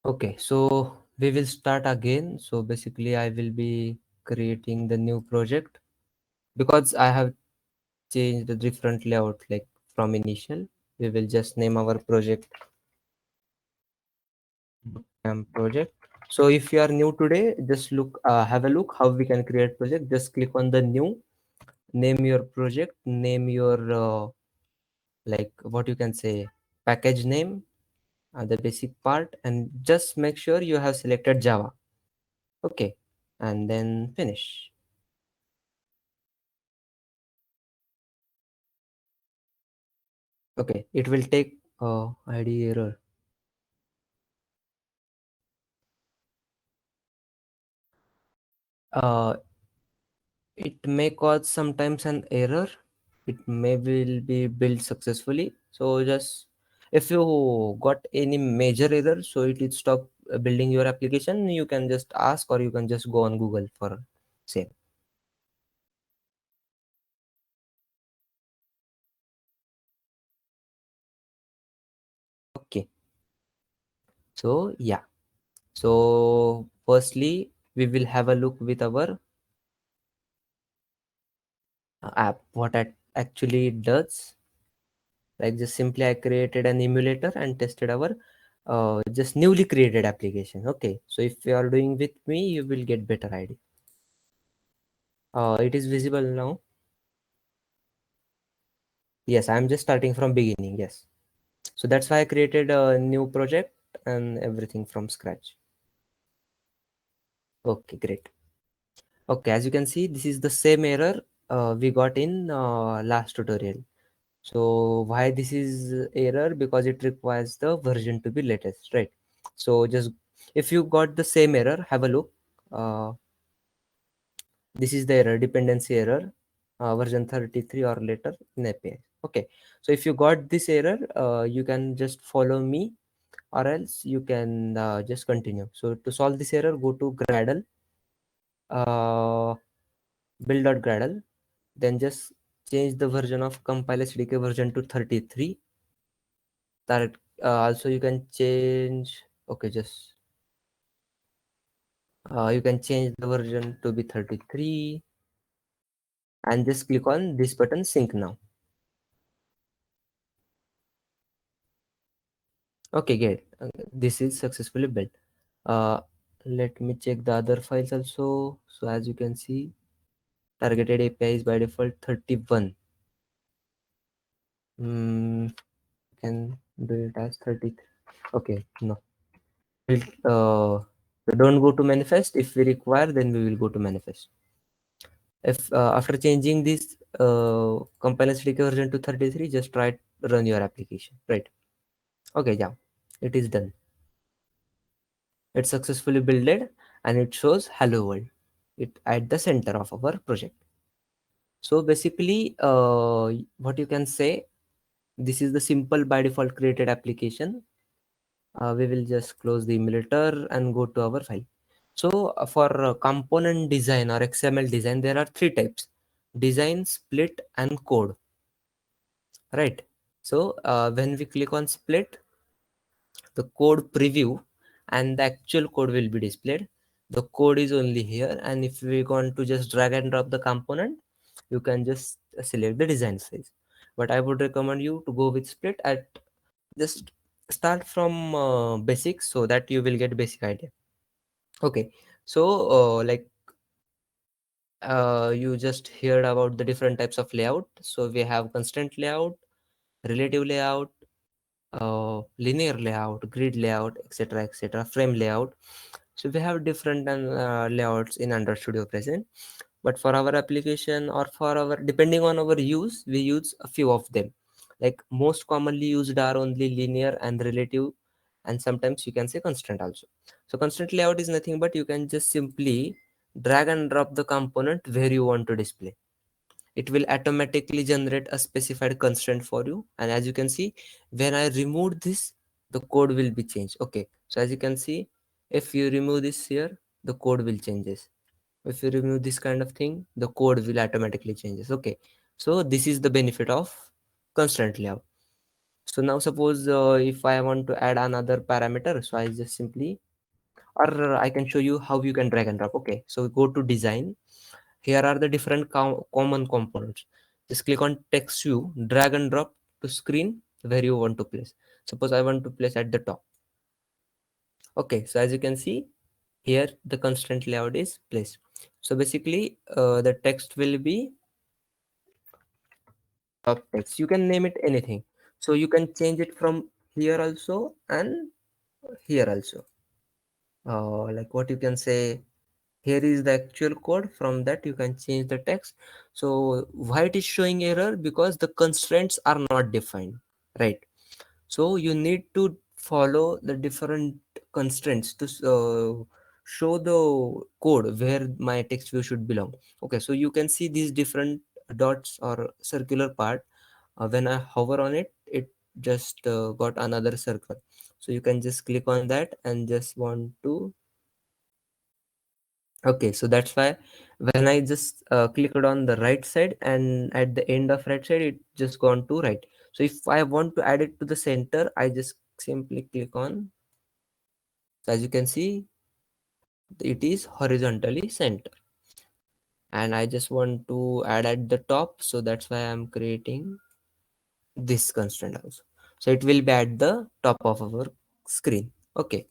S1: Okay, so we will start again. So basically, I will be creating the new project because I have changed the different layout like from initial. We will just name our project project. So if you are new today, just look, have a look how we can create project. Just click on the new, name your project, name your like what you can say package name, the basic part, and just make sure you have selected Java. Okay, and then finish. Okay, it will take ID error. Uh, it may cause sometimes an error. It may will be built successfully. So just if you got any major error, so it will stop building your application. You can just ask, or you can just go on Google for same. Okay. So yeah. So firstly, we will have a look with our app what it actually does. Like just simply I created an emulator and tested our just newly created application. Okay, so if you are doing with me, you will get better idea. It is visible now. Yes, I'm just starting from beginning. Yes, so that's why I created a new project and everything from scratch. Okay, great. Okay, as you can see, this is the same error we got in last tutorial. So why this is error? Because it requires the version to be latest, right? So just if you got the same error, have a look. This is the error, dependency error, version 33 or later in API. Okay, so if you got this error, you can just follow me, or else you can just continue. So to solve this error, go to Gradle, uh, build.gradle, then just change the version of compile SDK version to 33. That also you can change. Okay, just you can change the version to be 33 and just click on this button, sync now. Okay, great. This is successfully built. uh, Let me check the other files also. So as you can see, targeted API is by default 31. mm, can do it as 33. Okay, no. Don't go to manifest. If we require, then we will go to manifest. If after changing this compile SDK version to 33, just try to run your application, right? Okay, yeah, it is done. It's successfully builded and it shows hello world it at the center of our project. So basically, what you can say, this is the simple by default created application. We will just close the emulator and go to our file. So for component design or XML design, there are three types: design, split, and code, right? So when we click on split, the code preview and the actual code will be displayed. The code is only here, and if we want to just drag and drop the component, you can just select the design size. But I would recommend you to go with split. At just start from basics so that you will get basic idea. Okay, so like you just heard about the different types of layout. So we have constant layout, relative layout, linear layout, grid layout, etc., etc., frame layout. So we have different layouts in Android Studio present. but for our application or for our, depending on our use, we use a few of them. Like most commonly used are only linear and relative, and sometimes you can say constraint also. So constraint layout is nothing but you can just simply drag and drop the component where you want to display. It will automatically generate a specified constraint for you, and as you can see, when I remove this, the code will be changed. Okay, so as you can see, if you remove this here, the code will changes. If you remove this kind of thing, the code will automatically changes. Okay, so this is the benefit of constraint layout. So now suppose if I want to add another parameter, so I just simply, or I can show you how you can drag and drop. Okay, so go to design. Here are the different common components. Just click on text view, drag and drop to screen where you want to place. Suppose I want to place at the top. Okay, so as you can see here, the constraint layout is placed. So basically the text will be top text. You can name it anything. So you can change it from here also and here also. Like what you can say, here is the actual code. From that you can change the text. So why it is showing error? Because the constraints are not defined, right? So you need to follow the different constraints to show the code where my text view should belong. Okay, so you can see these different dots or circular part. When I hover on it, it just got another circle. So you can just click on that and just want to. Okay, so that's why when I just clicked on the right side, and at the end of right side, it just gone to right. So if I want to add it to the center, I just simply click on. So as you can see, it is horizontally center. And I just want to add at the top. So that's why I'm creating this constraint also. So it will be at the top of our screen. Okay.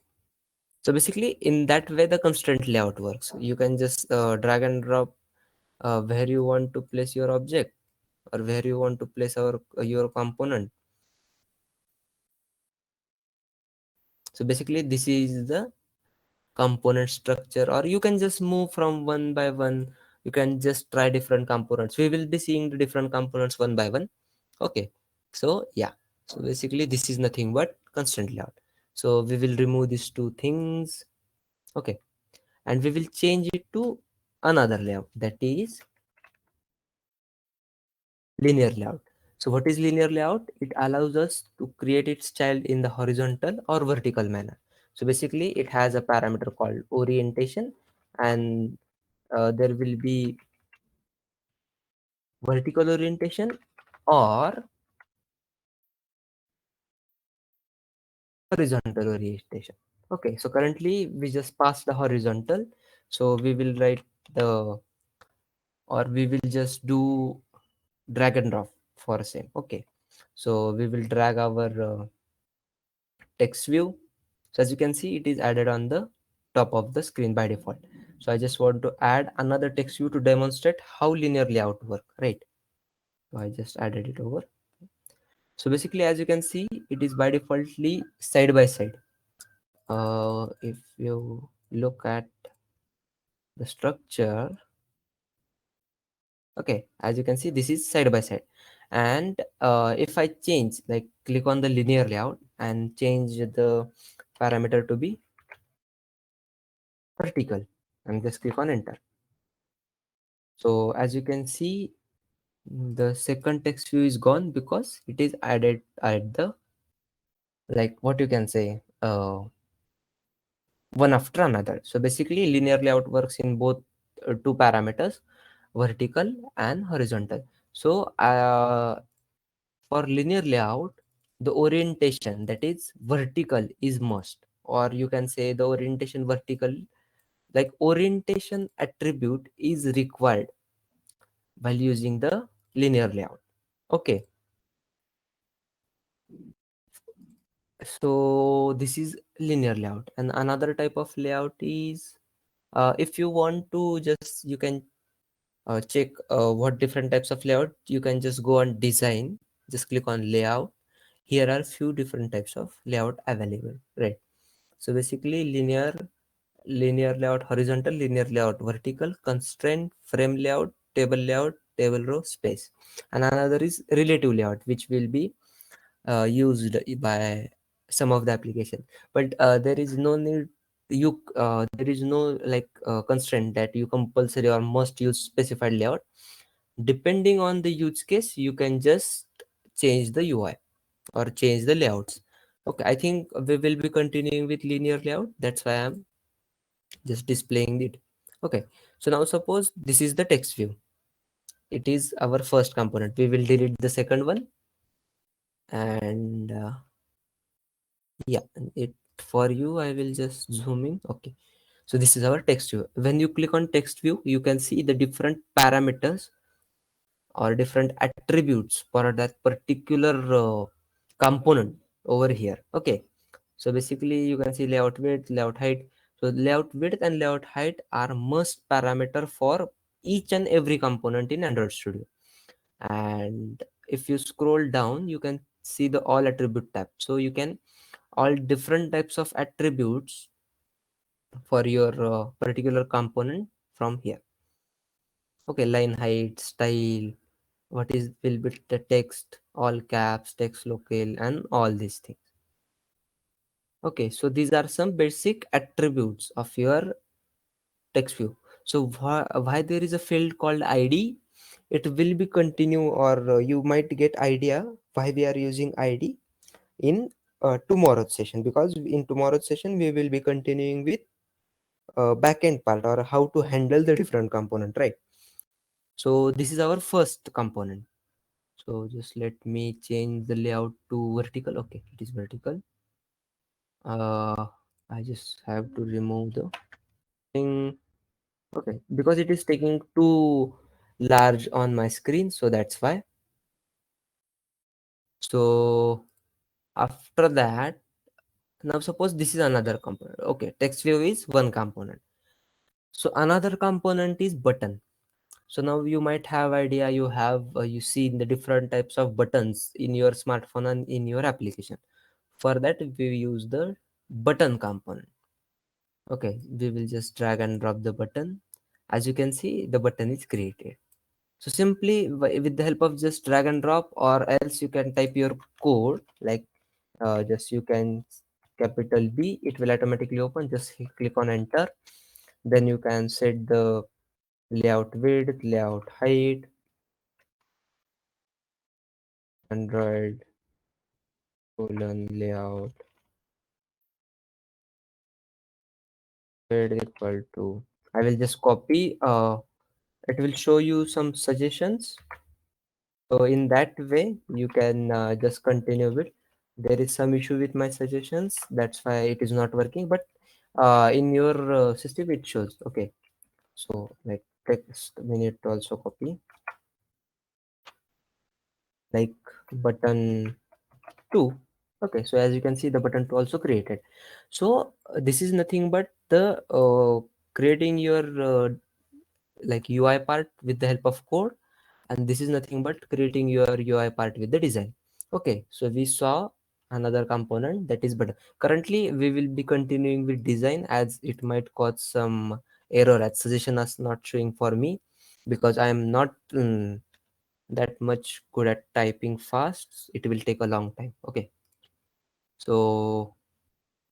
S1: So basically in that way, the constraint layout works. You can just drag and drop where you want to place your object, or where you want to place your component. So basically this is the component structure, or you can just move from one by one. You can just try different components. We will be seeing the different components one by one. Okay, so yeah, so basically this is nothing but constraint layout. So we will remove these two things. Okay, and we will change it to another layout, that is linear layout. So what is linear layout? It allows us to create its child in the horizontal or vertical manner. So basically it has a parameter called orientation, and there will be vertical orientation or horizontal orientation. Okay, so currently we just passed the horizontal. So we will write the, or we will just do drag and drop for same. Okay, so we will drag our text view. So as you can see, it is added on the top of the screen by default. So I just want to add another text view to demonstrate how linear layout work, right? So I just added it over. So basically, as you can see, it is by defaultly side by side. If you look at the structure, okay, as you can see, this is side by side. And if I change, like click on the linear layout and change the parameter to be vertical, and just click on enter. So as you can see, the second text view is gone because it is added at the, like what you can say, one after another. So basically linear layout works in both two parameters, vertical and horizontal. So for linear layout, the orientation, that is vertical, is must, or you can say the orientation vertical, like orientation attribute is required while using the linear layout. Okay, so this is linear layout. And another type of layout is, if you want to just, you can check what different types of layout. You can just go on design, just click on layout. Here are few different types of layout available, right? So basically linear linear layout horizontal, linear layout vertical, constraint, frame layout, table layout, table row, space. And another is relative layout, which will be used by some of the application. But there is no need, there is no like constraint that you compulsory or must use specified layout. Depending on the use case, you can just change the UI or change the layouts. Okay, I think we will be continuing with linear layout. That's why I'm just displaying it. Okay, so now suppose this is the text view. It is our first component. We will delete the second one, and yeah, and it for you I will just zoom in. Okay, so this is our text view. When you click on text view, you can see the different parameters or different attributes for that particular component over here. Okay, so basically you can see layout width, layout height. So layout width and layout height are must parameter for each and every component in Android Studio. And if you scroll down, you can see the all attribute tab. So you can all different types of attributes for your particular component from here. Okay, line height, style, what is will be the text, all caps, text local, and all these things. Okay, so these are some basic attributes of your text view. So why there is a field called ID? It will be continue, or you might get idea why we are using ID in tomorrow's session, because in tomorrow's session we will be continuing with backend part or how to handle the different component, right? So this is our first component. So just let me change the layout to vertical. Okay, it is vertical. I just have to remove the thing. Okay, because it is taking too large on my screen, so that's why. So after that, now suppose this is another component. Okay, text view is one component. So another component is button. So now you might have idea, you have you see the different types of buttons in your smartphone and in your application. For that we use the button component. Okay, we will just drag and drop the button. As you can see, the button is created. So simply with the help of just drag and drop, or else you can type your code like just you can capital B, it will automatically open. Just click on enter. Then you can set the layout width, layout height, Android colon layout width equal to. I will just copy. It will show you some suggestions. So in that way, you can just continue with. There is some issue with my suggestions. That's why it is not working. But in your system, it shows. Okay. So like text, we need to also copy like button 2. Okay. So as you can see, the button 2 also created. So this is nothing but the creating your like UI part with the help of code, and this is nothing but creating your UI part with the design. Okay, so we saw another component, that is button. Currently we will be continuing with design, as it might cause some error as suggestion is not showing for me, because I am not that much good at typing fast. It will take a long time. Okay, so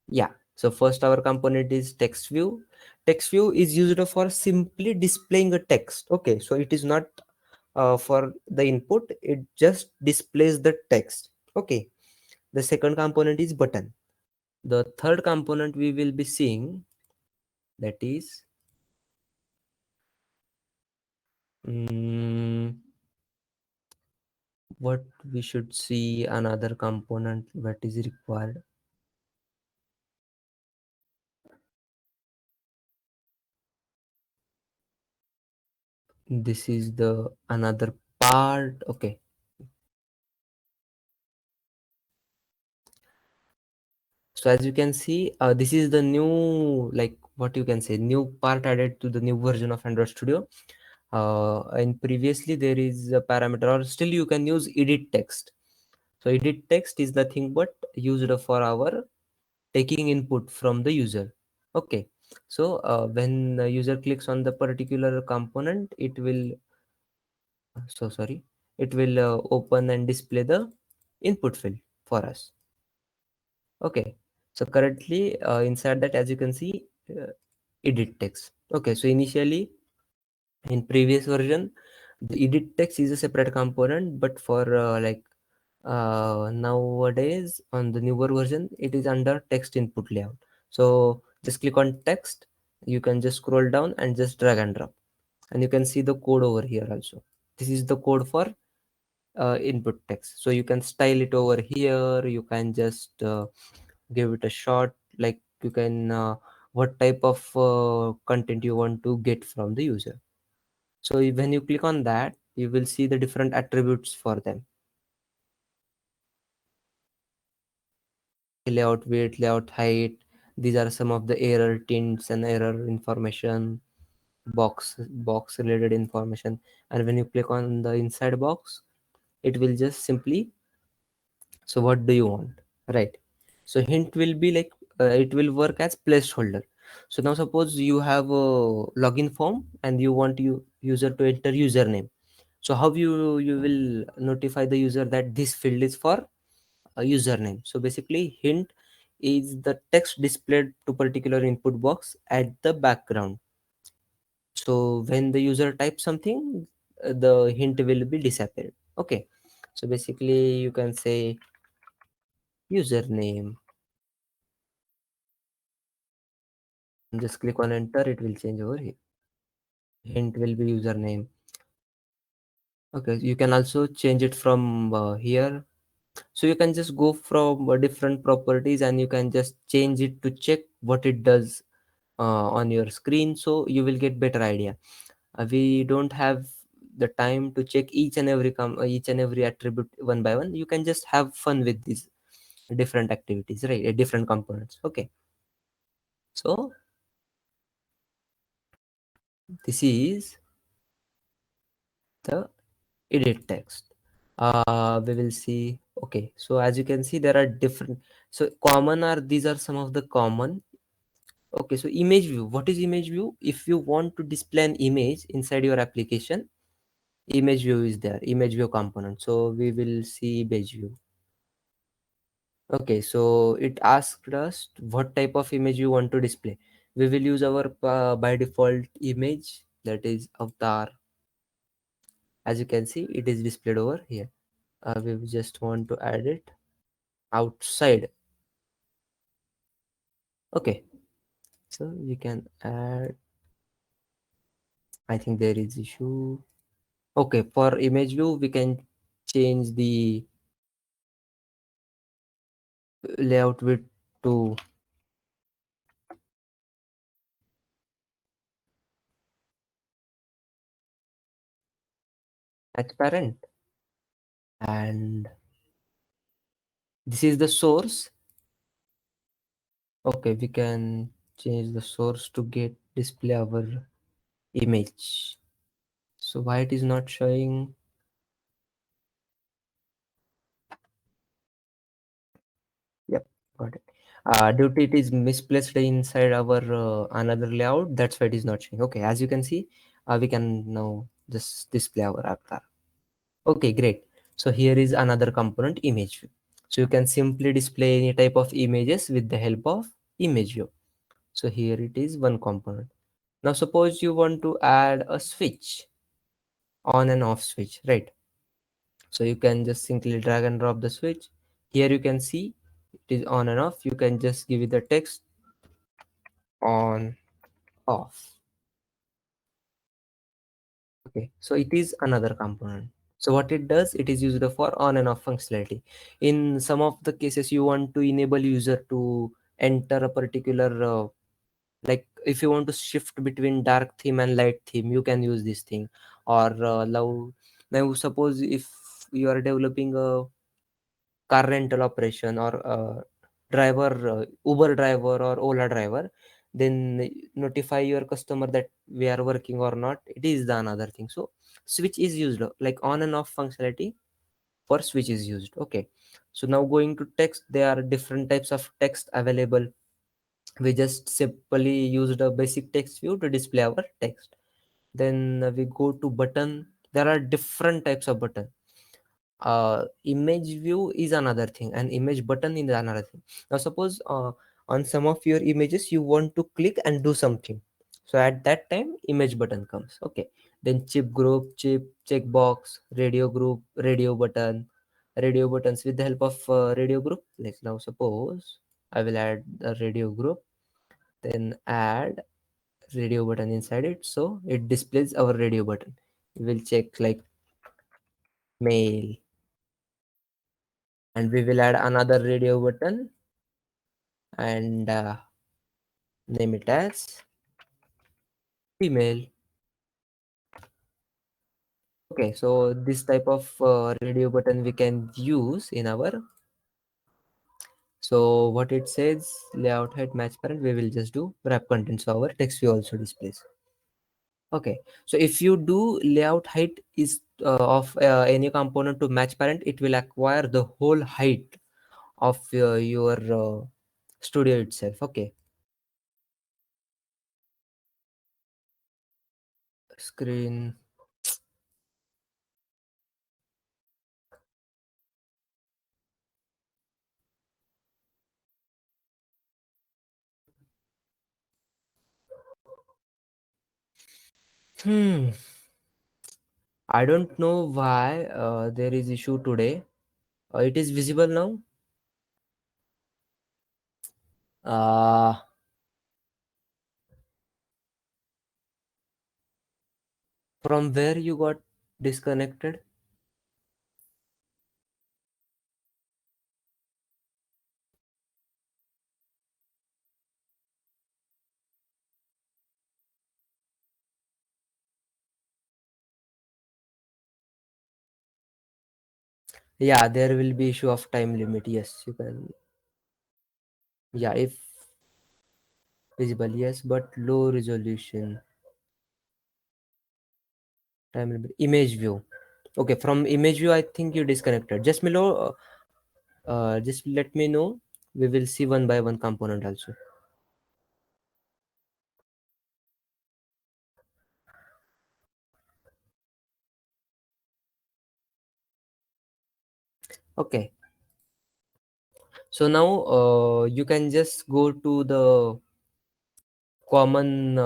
S1: yeah, so first our component is text view. Text view is used for simply displaying a text. Okay, so it is not for the input, it just displays the text. Okay, the second component is button. The third component we will be seeing, that is mm, what we should see, another component that is required. This is the another part. Okay, so as you can see, this is the new, like what you can say, new part added to the new version of Android Studio. And previously there is a parameter, or still you can use edit text. So edit text is the thing but used for our taking input from the user. Okay, So when the user clicks on the particular component, it will so sorry, it will open and display the input field for us. Okay, so currently inside that, as you can see, edit text. Okay, so initially in previous version, the edit text is a separate component, but for nowadays on the newer version, it is under text input layout. So just click on text, you can just scroll down and just drag and drop, and you can see the code over here also. This is the code for input text. So you can style it over here, you can just give it a shot, like you can what type of content you want to get from the user. So when you click on that, you will see the different attributes for them: layout width, layout height. These are some of the error tints and error information, box related information. And when you click on the inside box, it will just simply, so what do you want, right? So hint will be like it will work as placeholder. So now suppose you have a login form and you want user to enter username. So how you will notify the user that this field is for a username? So basically hint is the text displayed to particular input box at the background. So when the user types something, the hint will be disappeared. Okay, so basically you can say username, just click on enter, it will change over here. Hint will be username. Okay, you can also change it from here. So you can just go from different properties and you can just change it to check what it does on your screen, so you will get better idea. We don't have the time to check each and every attribute one by one. You can just have fun with these different activities, right? Different components. Okay, so this is the edit text. We will see. Okay, so as you can see, there are different, so common are, these are some of the common. Okay, so image view. What is image view? If you want to display an image inside your application, image view is there, image view component. So we will see image view. Okay, so it asked us what type of image you want to display. We will use our by default image, that is avatar. As you can see, it is displayed over here. We just want to add it outside. Okay, so we can add, I think there is issue. Okay, for image view we can change the layout width to transparent, and this is the source. Okay, we can change the source to get display our image. So why it is not showing? Yep, got it. Due to it is misplaced inside our another layout, that's why it is not showing. Okay, as you can see, we can now just display our avatar. Okay, great. So here is another component, image view. So you can simply display any type of images with the help of image view. So here it is one component. Now suppose you want to add a switch, on and off switch, right? So you can just simply drag and drop the switch. Here you can see it is on and off. You can just give it the text on, off. Okay, so it is another component. So what it does, it is used for on and off functionality. In some of the cases, you want to enable user to enter a particular like if you want to shift between dark theme and light theme, you can use this thing. Or now suppose if you are developing a car rental operation, or driver, Uber driver or Ola driver, then notify your customer that we are working or not. It is the another thing. So switch is used, like on and off functionality for switch is used. Okay, so now going to text, there are different types of text available. We just simply used a basic text view to display our text. Then we go to button. There are different types of button. Image view is another thing, and image button is another thing. Now suppose on some of your images you want to click and do something, so at that time image button comes. Okay, then chip group, chip checkbox, radio group, radio button, radio buttons with the help of radio group. Like now suppose I will add a radio group, then add radio button inside it, so it displays our radio button. We will check like mail, and we will add another radio button and name it as female. Okay, so this type of radio button we can use in our. So what it says, layout height match parent, we will just do wrap content, so our text view also displays. Okay, so if you do layout height is of any component to match parent, it will acquire the whole height of your studio itself. Okay, screen. Hmm. I don't know why there is issue today. It is visible now. Uh, from where you got disconnected? Yeah, there will be issue of time limit. Yes, you can. Yeah, if visible, yes, but low resolution. Time limit. Image view. Okay, from image view, I think you disconnected. Just below. Just let me know. We will see one by one component also. Okay. So now you can just go to the common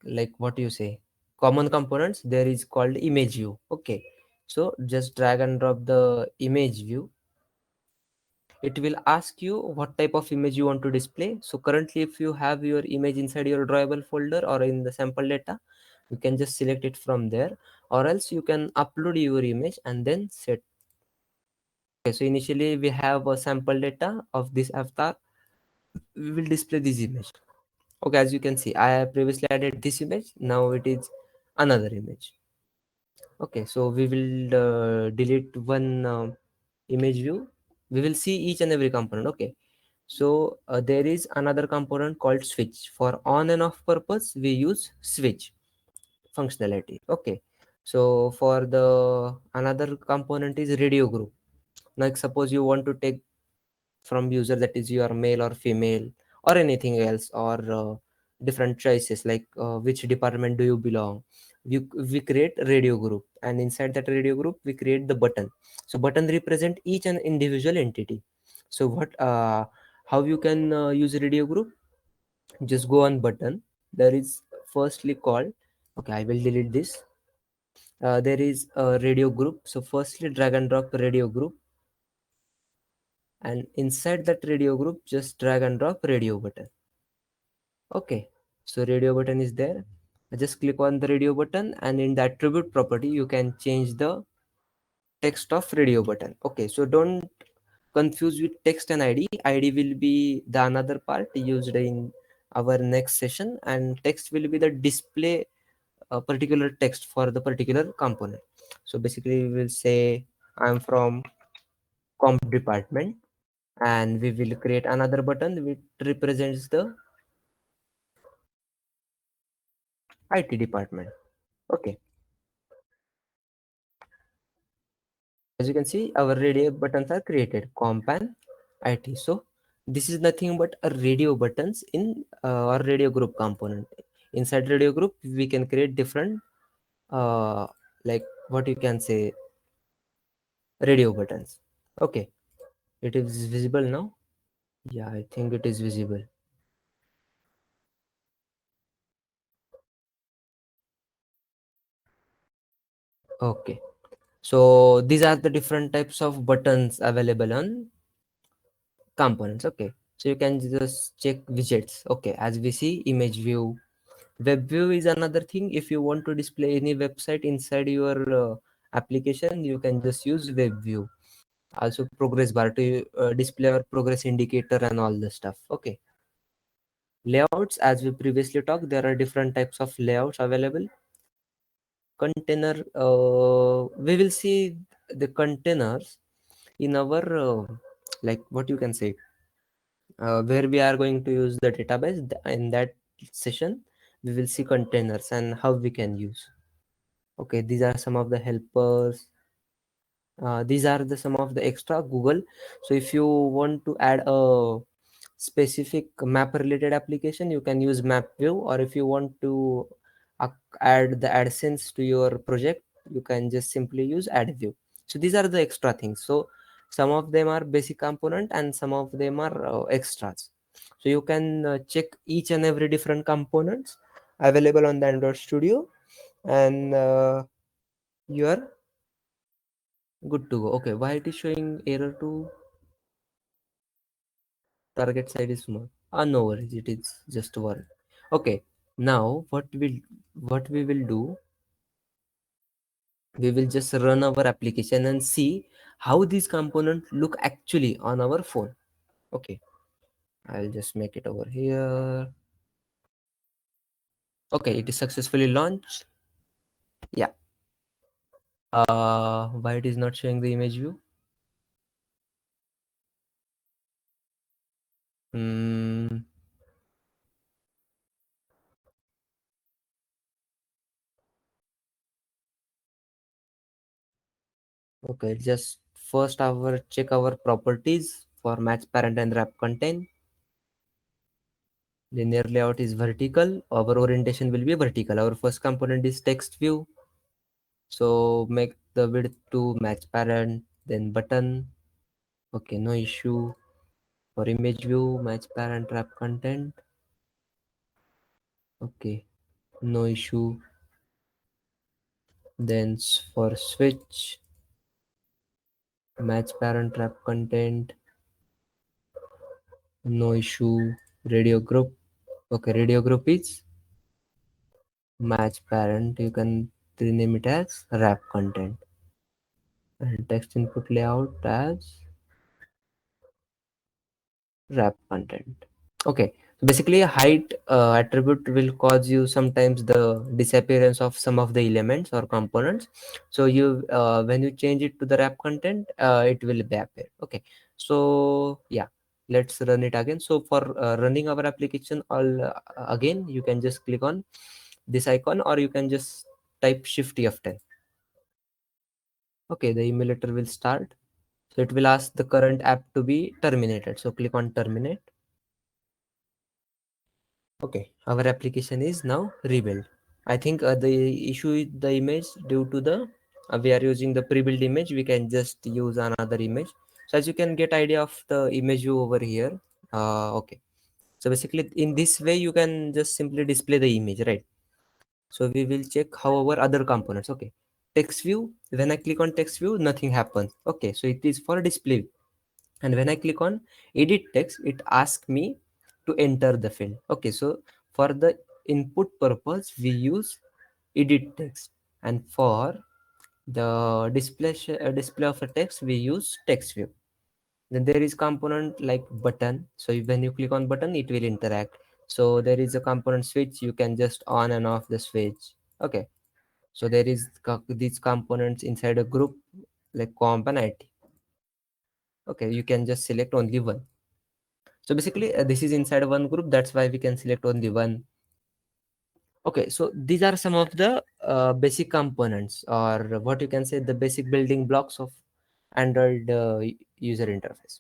S1: like what you say, common components. There is called image view. Okay, so just drag and drop the image view. It will ask you what type of image you want to display. So currently if you have your image inside your drawable folder or in the sample data, you can just select it from there, or else you can upload your image and then set. Okay, so initially we have a sample data of this avatar. We will display this image. Okay, as you can see, I have previously added this image. Now it is another image. Okay, so we will delete one image view. We will see each and every component. Okay, so there is another component called switch. For on and off purpose, we use switch functionality. Okay, so for the another component is radio group. Like suppose you want to take from user, that is your male or female or anything else, or different choices like which department do you belong. We create radio group, and inside that radio group we create the button. So button represent each and individual entity. So what how you can use radio group? Just go on button. There is firstly called, okay, I will delete this. There is a radio group. So firstly drag and drop radio group, and inside that radio group just drag and drop radio button. Okay, so radio button is there. Just click on the radio button, and in the attribute property you can change the text of radio button. Okay, so don't confuse with text and id will be the another part used in our next session, and text will be the display a particular text for the particular component. So basically we will say I'm from comp department, and we will create another button which represents the IT department. Okay, as you can see, our radio buttons are created, comp and IT. So this is nothing but a radio buttons in our radio group component. Inside radio group we can create different uh, like what you can say, radio buttons. Okay, it is visible now. Yeah, I think it is visible. Okay, so these are the different types of buttons available on components. Okay, so you can just check widgets. Okay, as we see, image view, web view is another thing. If you want to display any website inside your application, you can just use web view. Also progress bar to display our progress indicator and all the stuff. Okay, layouts, as we previously talked, there are different types of layouts available. Container, we will see the containers in our like what you can say, where we are going to use the database. In that session we will see containers and how we can use. Okay, these are some of the helpers. These are the some of the extra Google. So if you want to add a specific map related application, you can use map view, or if you want to add the AdSense to your project, you can just simply use add view. So these are the extra things. So some of them are basic component and some of them are extras. So you can check each and every different components available on the Android Studio, and you are good to go. Okay, why it is showing error to target side is small? No worries, it is just one. Okay, now what we will do, we will just run our application and see how these components look actually on our phone. Okay, I'll just make it over here. Okay, it is successfully launched. Yeah. Why it is not showing the image view? Hmm. Okay, just first our check our properties for match parent and wrap content. Linear layout is vertical. Our orientation will be vertical. Our first component is text view. So make the width to match parent, then button. Okay, no issue. For image view, match parent wrap content. Okay, no issue. Then for switch, match parent wrap content, no issue. Radio group. Okay, radio group is match parent. You can rename it as wrap content. And text input layout as wrap content. Okay, so basically a height attribute will cause you sometimes the disappearance of some of the elements or components. So you when you change it to the wrap content, it will be appear. Okay, so yeah, let's run it again. So for running our application all again, you can just click on this icon, or you can just type shift F10. Okay, the emulator will start. So it will ask the current app to be terminated. So click on terminate. Okay, our application is now rebuilt. I think the issue with the image due to the we are using the pre-built image. We can just use another image. So as you can get idea of the image view over here. Okay. So basically in this way you can just simply display the image, right? So we will check how our other components. Okay. Text view. When I click on text view, nothing happens. Okay. So it is for display. And when I click on edit text, it asks me to enter the field. Okay, so for the input purpose we use edit text, and for the display of a text we use text view. Then there is component like button. So when you click on button it will interact. So there is a component switch, you can just on and off the switch. Okay, so there is these components inside a group like comp and IT. Okay, you can just select only one. So basically this is inside one group, that's why we can select only one. Okay, so these are some of the basic components, or what you can say, the basic building blocks of Android user interface.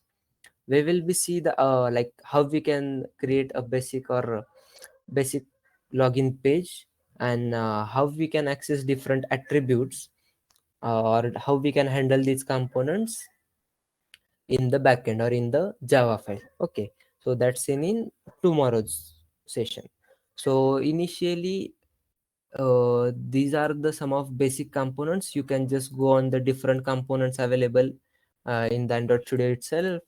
S1: we will be see the like how we can create a basic login page, and how we can access different attributes, or how we can handle these components in the backend or in the Java file. Okay, so that's in tomorrow's session. So initially, these are the some of basic components. You can just go on the different components available in the Android Studio itself.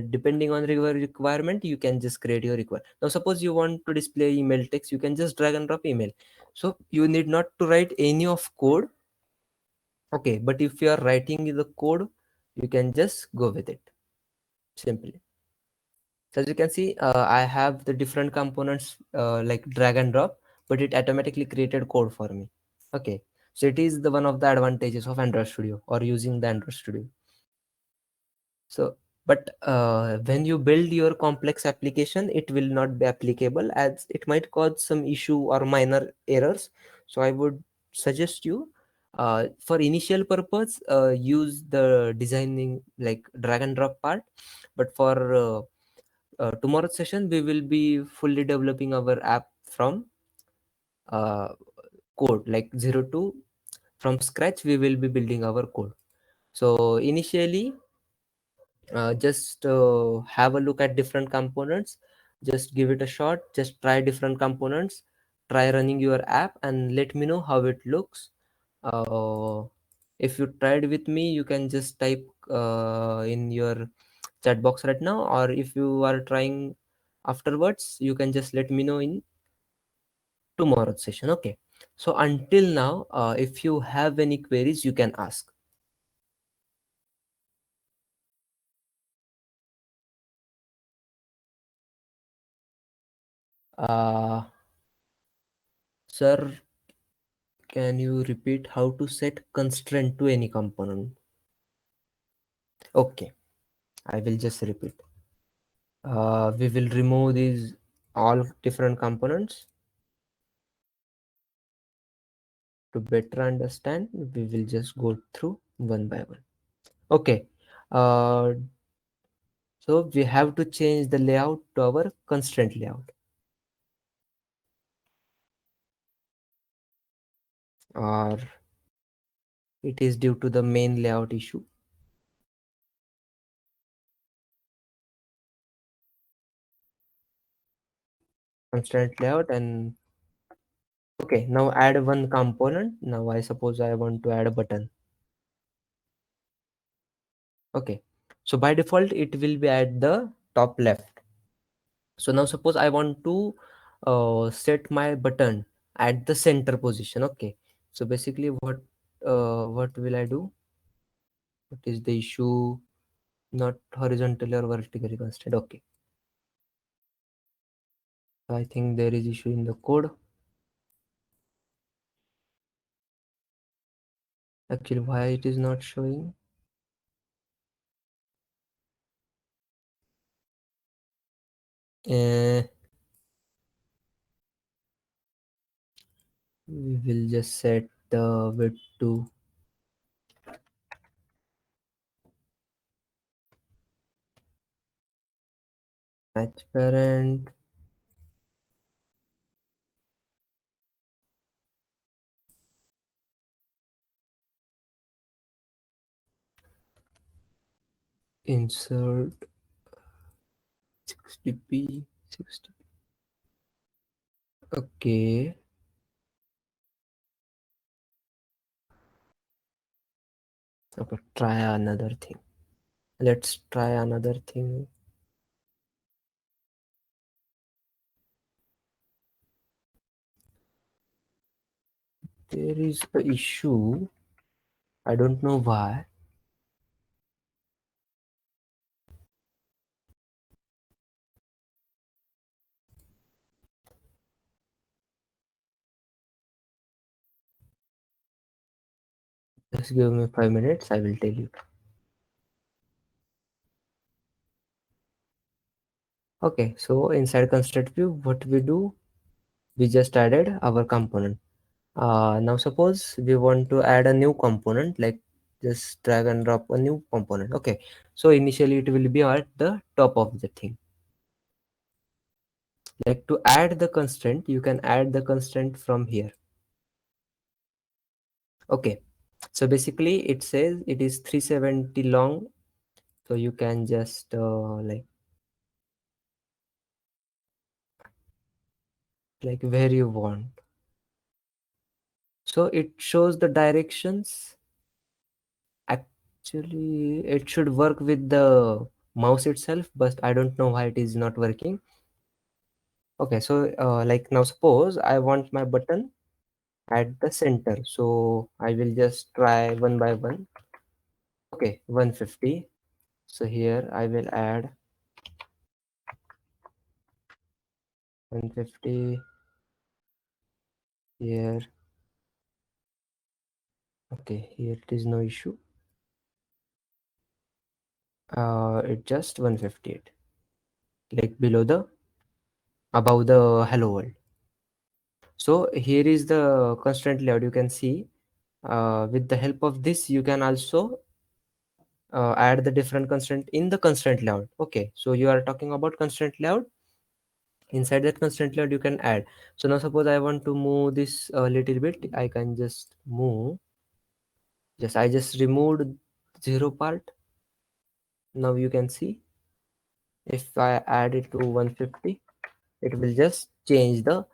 S1: Depending on your requirement, you can just create your requirement. Now suppose you want to display email text, you can just drag and drop email. So you need not to write any of code. Okay, but if you are writing the code, you can just go with it simply. So as you can see, I have the different components like drag and drop, but it automatically created code for me. Okay, so it is the one of the advantages of Android Studio or using the Android Studio. So, but when you build your complex application, it will not be applicable, as it might cause some issue or minor errors. So I would suggest you, for initial purpose, use the designing like drag and drop part. But for tomorrow's session, we will be fully developing our app from uh, code, like zero to from scratch. We will be building our code. So initially, just have a look at different components, just give it a shot, just try different components, try running your app and let me know how it looks. uh, if you tried with me, you can just type in your chat box right now, or if you are trying afterwards, you can just let me know in tomorrow's session. Okay, so until now, if you have any queries, you can ask. Sir, can you repeat how to set constraint to any component? Okay, I will just repeat. We will remove these all different components. To better understand, we will just go through one by one. Okay, uh, so we have to change the layout to our constraint layout, or it is due to the main layout issue. Constraint layout, and okay, now add one component. Now I suppose I want to add a button. Okay, so by default it will be at the top left. So now suppose I want to set my button at the center position. Okay, so basically what will I do? What is the issue? Not horizontally or vertically constrained. Okay, I think there is issue in the code. Actually, why it is not showing? uh, we will just set the width to match parent. Insert 60p 60. Okay, okay, try another thing. Let's try another thing. There is a issue. I don't know why. Just give me 5 minutes. I will tell you. Okay, so inside constraint view, what we do, we just added our component. Now suppose we want to add a new component like just drag and drop a new component. Okay, so initially it will be at the top of the thing. Like to add the constraint, you can add the constraint from here. Okay, so basically it says it is 370 long, so you can just like where you want. So it shows the directions. Actually it should work with the mouse itself, but I don't know why it is not working. Okay, so like now suppose I want my button at the center, so I will just try one by one. Okay, 150. So here I will add 150 here. Okay, here it is no issue. It just 158, like below the above the hello world. So here is the constraint layout. You can see with the help of this you can also add the different constraint in the constraint layout. Okay, so you are talking about constraint layout. Inside that constraint layout you can add. So now suppose I want to move this a little bit, I can just move. Just I just removed zero part. Now you can see if I add it to 150, it will just change the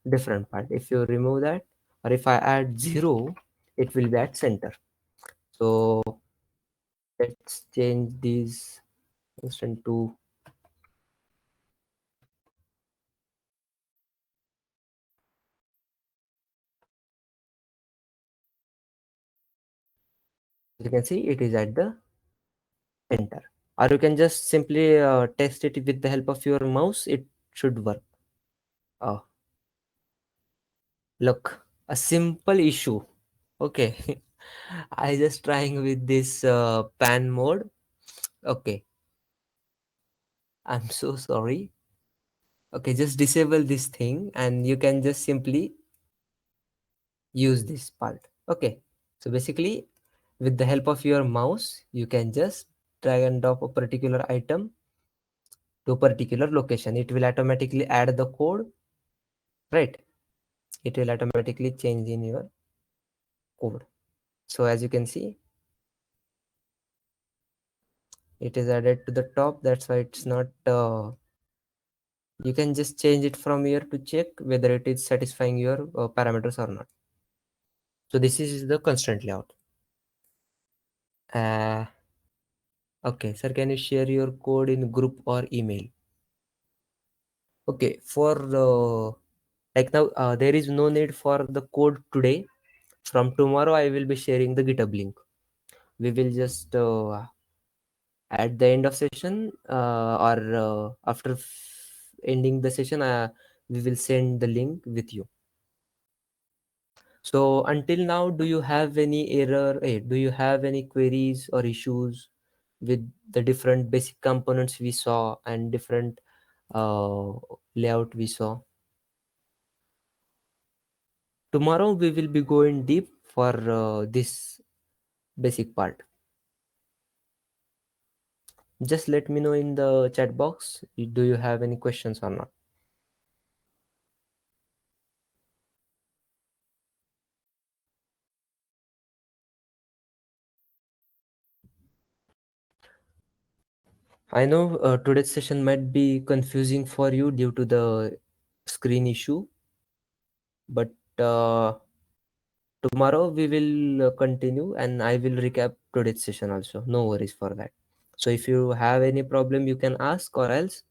S1: different part. If you remove that, or if I add zero, it will be at center. So let's change these constant to, you can see it is at the center. Or you can just simply test it with the help of your mouse. It should work. Oh, look, a simple issue. Okay. I just trying with this pan mode. Okay, I'm so sorry. Okay, just disable this thing and you can just simply use this part. Okay, so basically with the help of your mouse you can just drag and drop a particular item to a particular location. It will automatically add the code, right? It will automatically change in your code. So as you can see, it is added to the top. That's why it's not you can just change it from here to check whether it is satisfying your parameters or not. So this is the constraint layout. uh, okay sir, can you share your code in group or email? Okay, for like now there is no need for the code today. From tomorrow I will be sharing the GitHub link. We will just at the end of session or after ending the session, we will send the link with you. So until now, do you have any error? Do you have any queries or issues with the different basic components we saw and different uh, layout we saw? Tomorrow we will be going deep for this basic part. Just let me know in the chat box. Do you have any questions or not? I know today's session might be confusing for you due to the screen issue, but tomorrow we will continue and I will recap today's session also. No worries for that. So if you have any problem, you can ask, or else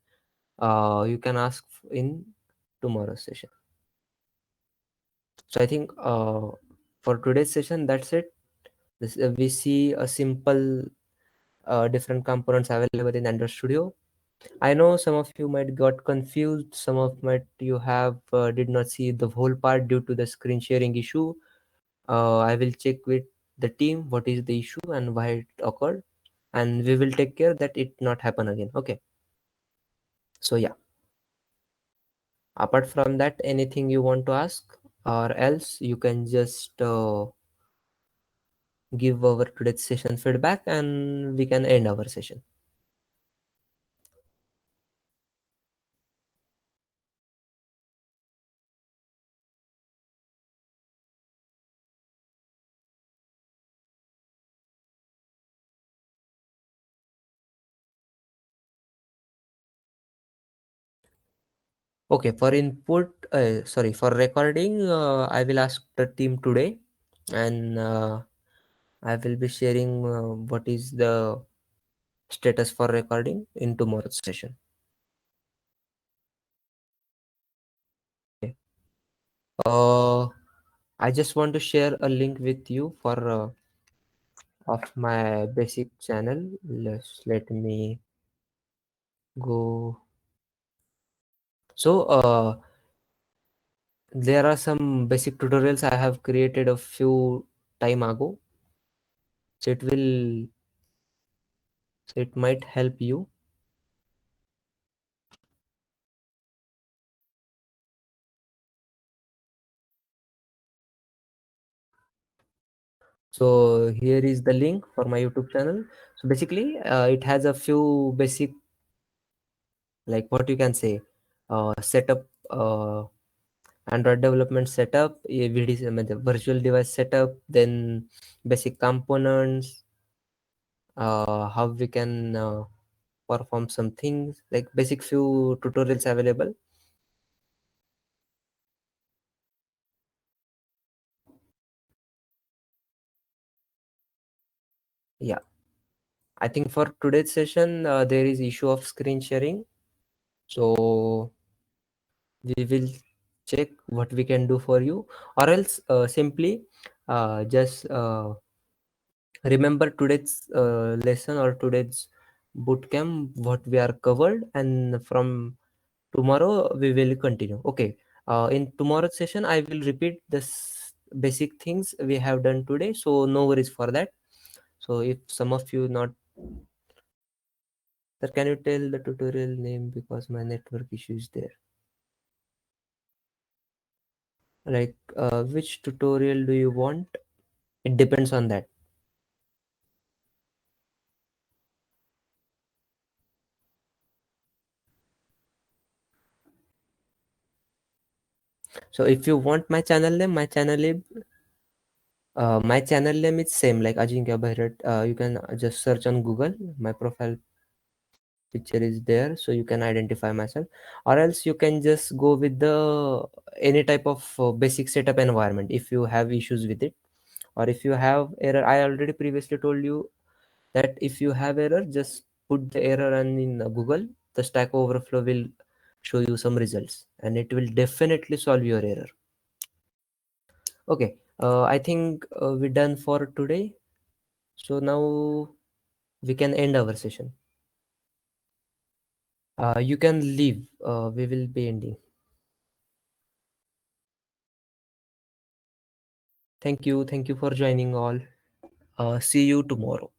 S1: you can ask in tomorrow's session. So I think for today's session, that's it. We see a simple different components available in Android Studio. I know some of you might got confused. Some of might you have did not see the whole part due to the screen sharing issue. I will check with the team what is the issue and why it occurred, and we will take care that it not happen again. Okay. So yeah. Apart from that, anything you want to ask, or else you can just give our today's session feedback, and we can end our session. Okay, for input, sorry, for recording, I will ask the team today, and I will be sharing what is the status for recording in tomorrow's session. Okay. I just want to share a link with you for of my basic channel. Let me go. So there are some basic tutorials I have created a few time ago. So it might help you. So here is the link for my YouTube channel. So basically, it has a few basic, like what you can say, setup, Android development setup, VDC, the virtual device setup, then basic components, how we can perform some things, like basic few tutorials available. Yeah, I think for today's session, there is issue of screen sharing. So we will check what we can do for you, or else simply just remember today's lesson or today's bootcamp what we are covered, and from tomorrow we will continue. Okay, in tomorrow's session I will repeat this basic things we have done today, so no worries for that. So if some of you not, sir, can you tell the tutorial name, because my network issue is there. Like which tutorial do you want? It depends on that. So if you want my channel name, my channel name is same like Ajinkya Bahirat. You can just search on Google. My profile picture is there, so you can identify myself. Or else you can just go with the any type of basic setup environment if you have issues with it, or if you have error. I already previously told you that if you have error, just put the error and in Google, the Stack Overflow will show you some results, and it will definitely solve your error. Okay, I think we're done for today. So now we can end our session. You can leave. We will be ending. Thank you. Thank you for joining all. See you tomorrow.